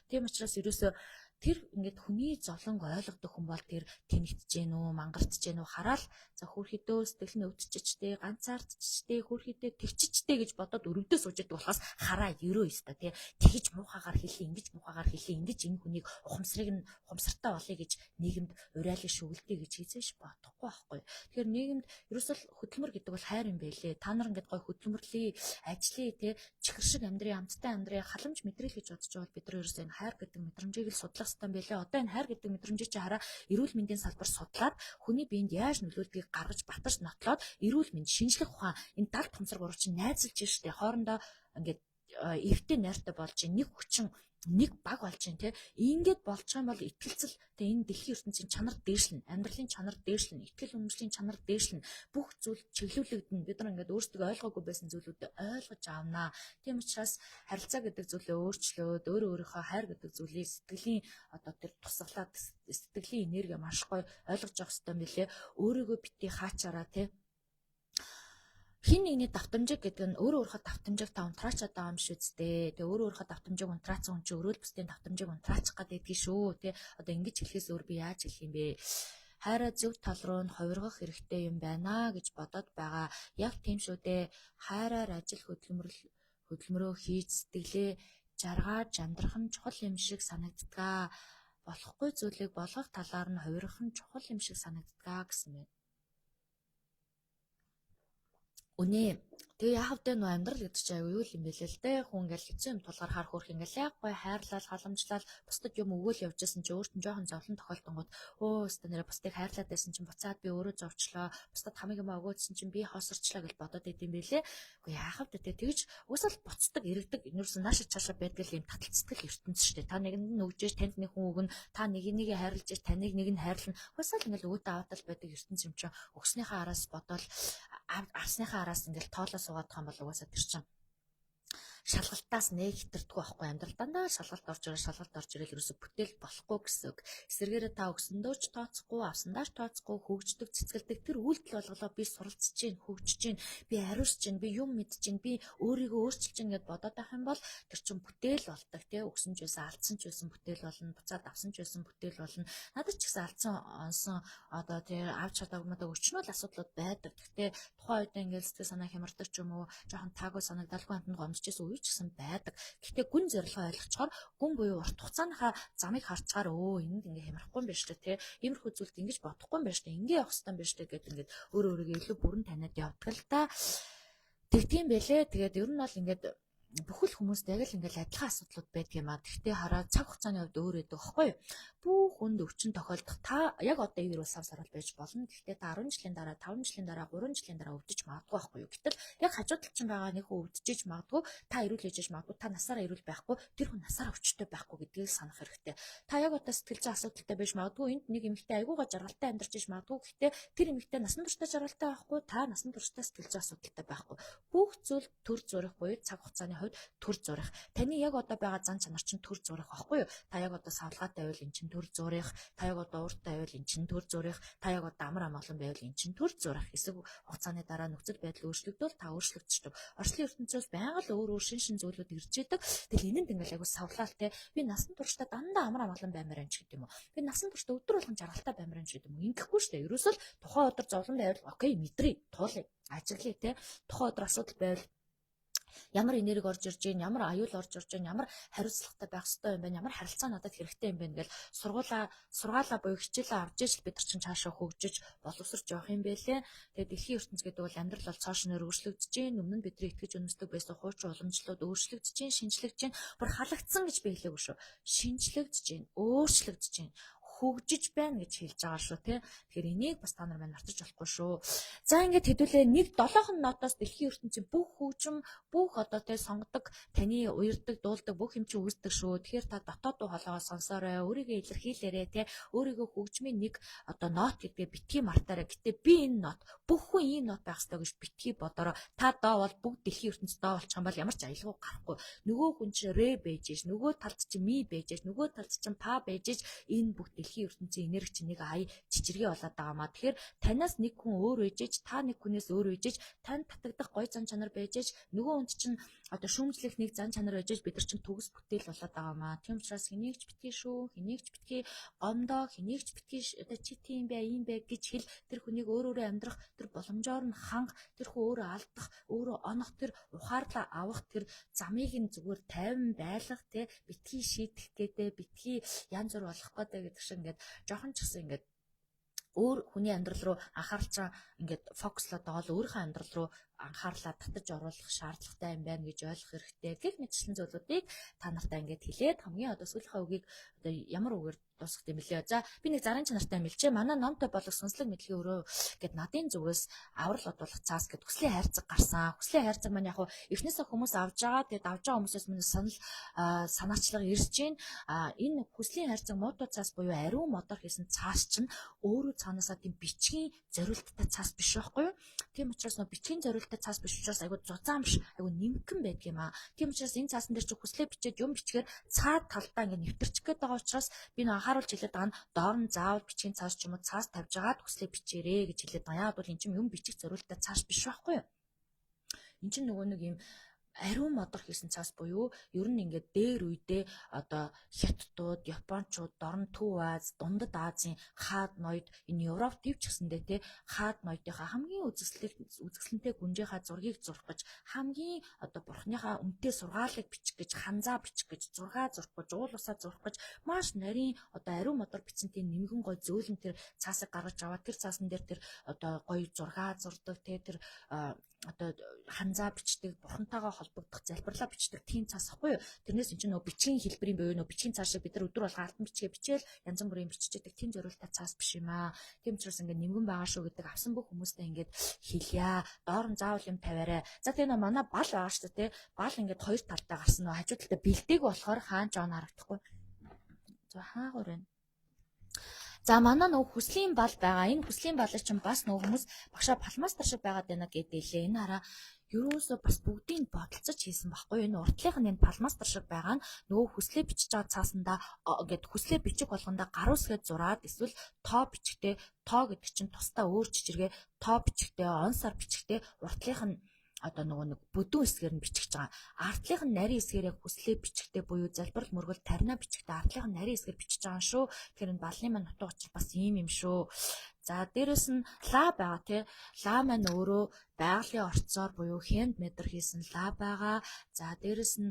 тийм учраас ерөөсөө тэр ингээд хүний зовлонг ойлгодог хүн бол тэр тэнэгтж гэнэ үү, мангартж гэнэ үү хараал за хөрхөдөө сэтгэл нь өвдчихтэй, ганцаардчихтэй, хөрхөдөө тэгччихтэй гэж бодоод өрөвдөө сууж яддаг болохоос хараа ерөө өстө тий. Тэгж муухагаар хэлээ, ингэж муухагаар хэлээ, ингэж энэ хүнийг ухамсартай болъё гэж нийгэмд урайлаг шүглдэе гэж хийжээш бодохгүй байхгүй. Тэгэхээр нийгэмд ерөөсөө хөдөлмөр гэдэг бол хайр юм байлээ. Та нар ингээд гой хөдөлмөрлөе, ажиллая тий, чихэр шиг амьдрын, амттай амьдрын халамж мэдрэл гэж бодож байгаа бол бид нар ерөөсөө энэ хайр гэдэг мэдрэмжийг л судлах хэрэгтэй байлээ. Одоо энэ хайр гэдэг мэдрэмжийг чи хараа эрүүл мэндийн салбар судлаад хүний биед яаж нөлөөлдгийг гаргаж батарч нотлоод эрүүл мэнд шинжлэх ухаан энэ далд томсрог урагч найзалж штэ хоорондоо ингээд эвтэй найртай болж нэг хүчин нэг баг болж байна те. Ингээд болж байгаа бол итгэлцэл те энэ дэлхийн ертөнцийн чанар дээшлэн, амьдралын чанар дээшлэн, итгэл үнэмшлийн чанар дээшлэн бүх зүйл чиглүүлэгдэн бид нар ингээд өөрсдөө ойлгоогүй байсан зүйлүүдээ ойлгож авнаа. Тийм учраас харилцаа гэдэг зүйлээ өөрчлөөд өөрийнхөө хайр гэдэг зүйлийг сэтгэлийн одоо тэр тусгалаад сэтгэлийн энерги маш гоё ойлгож авах хэрэгтэй юм билэ. Өөрийгөө бити хаачаараа те хин нэгний давтамжиг гэдэг нь өөрөө давтамжиг та унтраач байгаа юм шүү дээ. Тэгээ өөрөө давтамжиг унтраацсан хүн чинь өрөөл бусдын давтамжиг унтраачих гэдэг шүү. Тэ одоо ингэж хэлэхээс өөр би яаж хэлэх юм бэ? Хайраа зөв тал руу нь хувиргах хэрэгтэй юм байна гэж бодоод байгаа. Яг тийм шүү дээ. Хайраар ажил хөдөлмөрөө хийж сэтгэлээ жаргаж амьдрах нь чухал юм шиг санагддаг. Болохгүй зүйлийг болгох талаар нь хувиргах нь чухал юм шиг санагддаг гэсэн байна. Үнэ Тэгээ яах вэ нөө амьдрал гэдэг чинь аюу юу юм бэ л дээ. Хүн ингээл хэцүү юм тулгаар харах хөрх ингээл яг гой хайрлал, халамжлал, бусдад юм өгөөл явж байсан чи өөртөө жоохон зовлон тохиолдонгууд өөстө нэрэ бусдыг хайрлаад байсан чинь буцаад би өөрөө зовчлоо. Бусдад хамаг юм өгөөдсөн чинь би хосорчлоо гэж бодоод идэм байлээ. Үгүй яах вэ тэгж уусаал буцдаг, иргэдэг, нэрсэн нааш цаашаа байдаг юм таталцдаг ертөнц шүү дээ. Та нэгэнд нь өгжээж танд нэг хүн өгнө, та нэг нэгийг хайрлаж таныг нэг нь хайрлна. Уусаал ингээл өөдөө аваад байдаг ертөнц юм чинь өгснийхаа араас бодоол авсныхаа араас ингээл тоолоо суугаад байгаа юм бол угаасаа тэр чинь шалгалтаас нэг хитэрдэггүй байхгүй амьдрал дандаа шалгалт орж ирэл ерөөсө бүтээл болохгүй гэсэн үг. Эсвэргээрээ та өгсөндөө ч тооцохгүй, авсандаа ч тооцохгүй хөгждөг, цэцгэлдэг тэр үйлдэл болголоо би суралцж чинь, хөгжиж чинь, би хариуцж чинь, би юм мэдж чинь, би өөрийгөө өөрчилж чинь гэдээ бодоод байх юм бол тэр чинь бүтээл болдог тий. Өгсөн ч байсан, алдсан ч байсан бүтээл болно, буцаад авсан ч байсан бүтээл болно. Надад ч гэсэн алдсан онсон одоо тий авч чадаагүй өчнөл асуудлууд байдаг. Гэхдээ тухайн үед ингээд сэтгэл санаа хямардаг ч юм уу, жоохон таагүй санагдалгүй амтнд гомдчихсэн үе ч гэсэн байдаг. Гэхдээ гүн зорилгоо ойлгочоор гүн буюу урт хугацааныхаа замыг харцгаар энд ингээ хямрахгүй юм байна шүү дээ. Иймэрхүү зүйлд ингэж бодохгүй юм байна шүү дээ. Ингээ явах хэрэгтэй юм байна шүү дээ гэдэг ингээд өөрийгөө илүү бүрэн таниад явдаг л та. Тэгтийн байлээ. Тэгээд ер нь бол ингээд бүхэл хүмүүст яг л ингээл адилхан асуудлууд байдаг юм аа. Гэхдээ хараа цаг хугацааны хувьд өөр өгдөг байхгүй юу? Бүх хүнд өвчин тохиолдох та яг одоо ивэр бол сав сарвал байж болно. Гэхдээ та 10 жилийн дараа, 5 жилийн дараа, 3 жилийн дараа өвдөж магадгүй байхгүй юу? Гэтэл яг хажуу талд чинь байгаа нэг хүн өвдөж магадгүй, та эрүүл ээжж магадгүй, та насаараа эрүүл байхгүй, тэр хүн насаараа өвчтөй байхгүй гэдгийг санах хэрэгтэй. Та яг одоо сэтгэл зүйн асуудалтай байж магадгүй, энд нэг эмэгтэй айгуугаа жаргалтай амьдарч иж магадгүй. Гэхдээ тэр эмэгтэй насан туршдаа жаргалтай байхгүй, та насан туршдаа сэтгэл зүйн асуудалтай байхгүй. Бүх зүйл төр зурих буюу цаг хугацааны хувьд төр зурих. Таны яг одоо байгаа зан чанар чинь төр зурих байхгүй юу? Та яг одоо савлгаатай байвал эн чинь төр зурих. Та яг одоо ууртай байвал эн чинь төр зурих. Та яг одоо амар амгалан байвал эн чинь төр зурих. Хэсэг хугацааны дараа нөхцөл байдал өөрчлөгдөл та өөрчлөгдчихдөг. Орчлын ертөнцөөс байнга л өөр шин зүйлүүд ирж идэг. Тэгэл энэнд ингээл айгу савлгаал те. Би насан туршдаа дандаа амар амгалан баймаар юм ч гэдэг юм уу. Би насан туршдаа өдөр болгон жаргалтай баймаар юм ч гэдэг юм уу. Ингэхгүй шүү дээ. Ерөөсөө л тухайн өдөр зовлон байвал окей мэдрий туулъя. Ажиглая те. Тухайн өдөр асуудал байвал ямар энерги орж ирж гин, ямар аюул орж ирж гин, ямар хариуцлагатай байх ёстой юм бэ, ямар харилцаа надад хэрэгтэй юм бэ гэж сургаалаа буюу хичээлээ авч ижил бид нар чинь цаашаа хөгжиж боловсрч явах юм бэлээ. Тэгээд дэлхийн ертөнц гэдэг бол амьдрал бол цаашнаар өөрчлөгдөж гин, өмнө нь бидний итгэж үнэмшдэг байсан хуучин уламжлалууд өөрчлөгдөж гин, шинжлэгдэж гин, бүр халагдсан гэж би хэлээгүй шүү. Шинжлэгдэж гин, өөрчлөгдөж гин, хөгжиж байна гэж хэлж байгаа шүү тий. Тэгэхээр энийг бас та нар маань мартаж болохгүй шүү. За ингээд хэдүүлээ нэг 7 нотоос дэлхийн ертөнцийн бүх хөгжим, бүх одоо тий сонгодог, таны уярдаг, дуулдаг бүх юм чи үүсдэг шүү. Тэгэхээр та дотоод дуу хоолойгоо сонсоорой, өөрийгөө илэрхийлээрэй тий. Өөрийгөө хөгжмийн нэг одоо нот гэдгээ битгий мартаарай. Гэтэ би энэ нот, бүх хүн ийм нот байх ёстой гэж битгий бодороо. Та доо бол бүгд дэлхийн ертөнцид доо болчих юм бол ямар ч аялгүй гарахгүй. Нөгөө хүн чи рэ байж ш, нөгөө талд чи ми байж ш, нөгөө талд чи па байж ш. Энэ бүх дэлхийн ертөнцийн энерги чинь нэг ая чичиргээ болоод байгаа маа. Тэгэхээр танаас нэг хүн өөр үйжиж, та нэг хүнээс өөр үйжиж, танд татагдах гоё зан чанар байж, нөгөө хүнд чинь одоо шүүмжлэх нэг зан чанар байж бид нар чинь төгс бүтээл болоод байгаа маа. Тийм учраас хэнийг ч битгий шүү, хэнийг ч битгий гомдоо, хэнийг ч битгий одоо чи тийм бай, ийм бай гэж хэл. Тэр хүнийг өөрөөрөө амьдрах, тэр боломжоор нь ханга, тэр хүн өөрөө алдах, өөрөө онох, тэр ухаарлаа авах, тэр замыг нь зүгээр тайван байлгах те битгий шийдэх гэдэг, битгий янз бүр болох гэдэг шиг ингээд жоохон ч гэсэн ингээд өөр хүний амьдрал руу анхаарч ингээд фокуслоод байгаа л өөрийнхөө амьдрал руу анхаарлаа татаж оруулах шаардлагатай юм байна гэж ойлгох хэрэгтэй. Гэх мэтчлэн зүйлүүдийг та нартай ингээд хэлээд хамгийн одоо сүүлийнхээ үгийг одоо ямар үгээр дуусгах юм бэлээ. За би нэг зарын чанартай мэлжээ. Манай номтой болох сүнслэг мэдлэгийн өрөө гэд надын зүгээс аврал одуулах цаас гэд хүслийн хайрцаг гарсан. Хүслийн хайрцаг маань яг эхнээсээ хүмүүс авж байгаа. Тэгэд авж байгаа хүмүүсээс минь санаачлага ирж гин. Энэ хүслийн хайрцаг муудуу цаас буюу ариун модоор хийсэн цаас чинь өөрөө цаанаасаа тийм бичгийн зориулттай цаас биш байхгүй юу? Тийм учраас нөө бичгийн зориулттай цаас биш учраас айгу зузаан биш, айгу нимкэн байдаг юм аа. Тийм учраас энэ цаасан дээр чи хүслээ бичээд юм бичгээр цаад талдаа ингэ нэвтэрчих гээд байгаа учраас би нөө анхааруулж хэлээд байгаа нь доор нь заавал бичгийн цаас ч юм уу цаас тавьж агаад хүслээ бичээрэй гэж хэлээд байгаа. Яг бол эн чинь юм бичих зориулттай цаас биш байхгүй юу? Эн чинь нөгөө нэг юм ариун модор хийсэн цаас буюу ер нь ингээд дээр үедээ одоо хятадууд, японочууд, дорн Төв Аз, Дундад Азийн хаад ноёд энэ Европ төвч гэсэндээ те хаад ноёдынхаа хамгийн үзэсгэлэнтэй гүнжийнхаа зургийг зурх гэж хамгийн одоо бурхныхаа үнэтэй сургаалыг бичих гэж ханзаа бичих гэж зургаа зурх гэж уул усаа зурх гэж маш нарийн одоо ариун модор бичсэн тийм нэмгэн гой зөөлөн тэр цаасыг гаргаж аваад тэр цаасан дээр тэр одоо гоё зургаа зурдаг те тэр одоо ханзаа бичдэг, бурхантайгаа холбогдох залбирлаа бичдэг тийм цаас ахгүй юу? Тэрнээс энэ нөгөө бичгийн хэлбэрийн буюу нөгөө бичгийн цаас шиг бид нар өдөр болго алтан бичгээ бичээл янз бүрийн биччихдэг тийм зориултаа цаас биш юм аа. Тийм учраас ингээд нимгэн байгаа шүү гэдэг авсан бүх хүмүүстээ ингээд хэлье. Доор нь заавал юм тавиарай. За тэгээ нөгөө манай бал байгаа шүү дээ. Бал ингээд хоёр талтай гарсан нөгөө хажуу талтай бэлдэг болохоор хаан жоон харагдахгүй. За хаагур байна. За манай нөгөө хүслийн бал байгаа. Энэ хүслийн балыг чинь бас нөгөө хүмүүс багшаа палмастер шиг байгаад байна гэдээлээ. Энэ хараа ерөөсөө бас бүгдийг бодолцож хийсэн байхгүй юу? Энэ уртлынх нь энэ палмастер шиг байгаа нь нөгөө хүслээ бичиж байгаа цаасандаа ингээд хүслээ бичих болгондоо гаруусгээд зураад эсвэл тоо бичгтээ тоо гэдэг чинь тусдаа өөр жижиггээ тоо бичгтээ онсаар бичгтээ уртлынх нь одоо нөгөө нэг бүдүүн хэсгээр нь бичиж байгаа. Артлынх нь нарийн хэсгээрээ хүслээ бичгтээ буюу залбирал мөргөл тарина бичгтээ артлынх нь нарийн хэсгээр бичиж байгаа шүү. Тэгэхээр энэ балны маань утга учир бас ийм юм шүү. За дээрэс нь ла байгаа тий. Ла маань өөрөө байгалийн орцоор буюу хэнд метр хийсэн ла байгаа. За дээрэс нь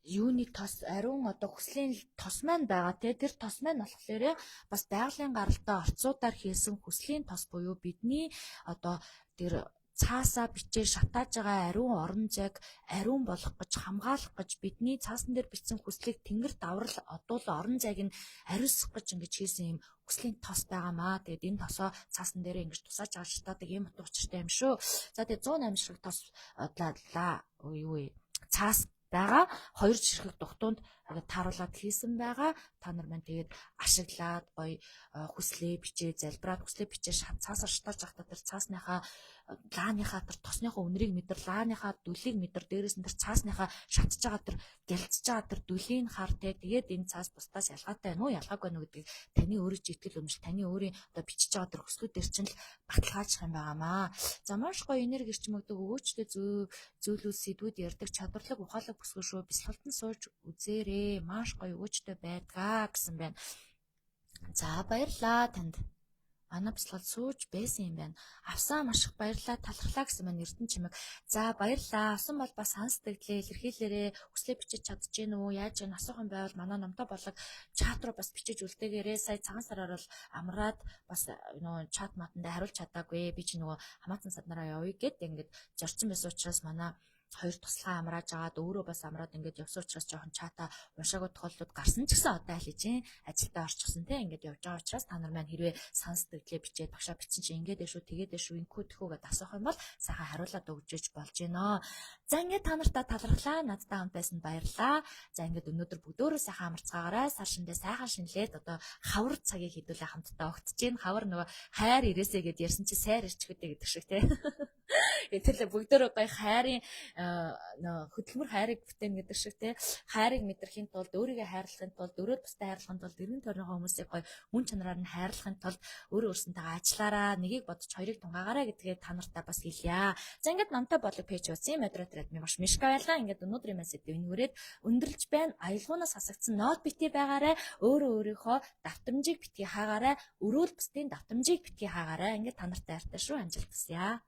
юуны тос ариун одоо хүслийн тос маань байгаа тий. Тэр тос маань болохоор бас байгалийн гаралтай орцуудаар хийсэн хүслийн тос буюу бидний одоо тэр цаасаа бичээ шатааж байгаа ариун орон зайг ариун болгох гэж хамгаалах гэж бидний цаасан дээр бичсэн хүслийг тэнгэр даврал одуул орон зайг нь ариусгах гэж ингэж хийсэн юм хүслийн тос байгаамаа. Тэгээд энэ тосоо цаасан дээр ингэж тусааж авч шатаадаг юм утга учиртай юм шүү. За тэгээд 108 ширхэг тос цаас байгаа. 2 ширхэг дугтуунд тааруулаад хийсэн байгаа. Та нар маань тэгээд ашиглаад гоё хүслээ бичээ залбираад хүслээ бичээ цаасаар шатааж явахдаа тэр цаасныхаа лааныхаа тэр тосныхоо үнэрийг мэдэр лааныхаа дүлийг мэдэр дээрээс нь тэр цаасныхаа шатж байгаа тэр гялцж байгаа тэр дүлийн хар тэгээд энэ цаас бусдаас ялгаатай байна уу ялгаагүй байна уу гэдгийг таны өөрийн итгэл үнэмшил таны өөрийн одоо бичиж байгаа тэр хүслүүдээр чинь л баталгаажих юм байгаамаа. За маш гоё энерги ирчмэгдэг өвөөчтэй зүйлүүд сэдвүүд ярьдаг чадварлаг ухаалаг бүсгүй шүү. Бясалгалтан сууж үзээрэй. Маш гоё өвөөчтэй байдгаа гэсэн байна. За баярлаа танд. Манай бяцлал сууж байсан юм байна. Авсан маш их баярлаа талархлаа гэсэн маань Эрдэнэ чимэг. За баярлаа. Авсан бол бас хансдагдлээ илэрхийлээрээ хүслээ бичиж чадчихэв үү? Яаж вэ? Асуух юм байвал манай номтой болог чат руу бас бичиж үлдээгээрээ. Сая цагаан сараар бол амраад бас нөгөө чат матандаа хариулж чадаагүй. Би чи нөгөө хамаатан саднараа явъя гэд ингээд зорчин байсан учраас манай хоёр туслахаа амрааж агаад өөрөө бас амраад ингээд явсан учраас жоохон чата уншаагүй тохиолдлууд гарсан ч гэсэн одоо аль хийж ажилдаа орчихсон те ингээд явж байгаа учраас та нар маань хэрвээ сонсдогдлээ бичээд багшаа бичсэн чи ингээд дэшүү тэгээд дэшүү инкүү тэхүү гэдээ асуух юм бол сайхан хариулаад өгч болж гинэ. За ингээд та нартаа талархлаа. Надтай хамт байсан баярлаа. За ингээд өнөөдөр бүгдөө сайхан амарцгаагаарай. Сар шиндээ сайхан шинлээд одоо хавар цагийг хэдүүлээ хамтдаа огтж гин. Хавар нөгөө хайр ирээсэ гэд ярьсан чи сайр ирчгүүдээ гэдэг шиг те. Гэтэл бүгдөө гоё хайрын хөдөлмөр хайрыг бүтээн гэдэг шиг те хайрыг мэдрэхийн тулд өөрийгөө хайрлахын тулд өрөөд бусдад хайрлахын тулд эргэн тойрныхоо хүмүүсийг гоё мөн чанараар нь хайрлахын тулд өөрөө өөрсөнтэйгээ ажиллаараа нэгийг бодож хоёрыг тунгаагаарай гэдгээ та нартай бас хэлье. За ингээд намтай болог пэйж үзье модератор админ багш Мишка байлаа. Ингээд өнөөдрийн мэсэд өнөөрөөд өндөрлж байна. Аялгуунаас хасагдсан нот битгий байгаарай. Өөрийнхөө давтамжийг битгий хаагаарай. Өрөөл бусдын давтамжийг битгий хаагаарай. Ингээд та нартай хайртай шүү амжилт хүсье.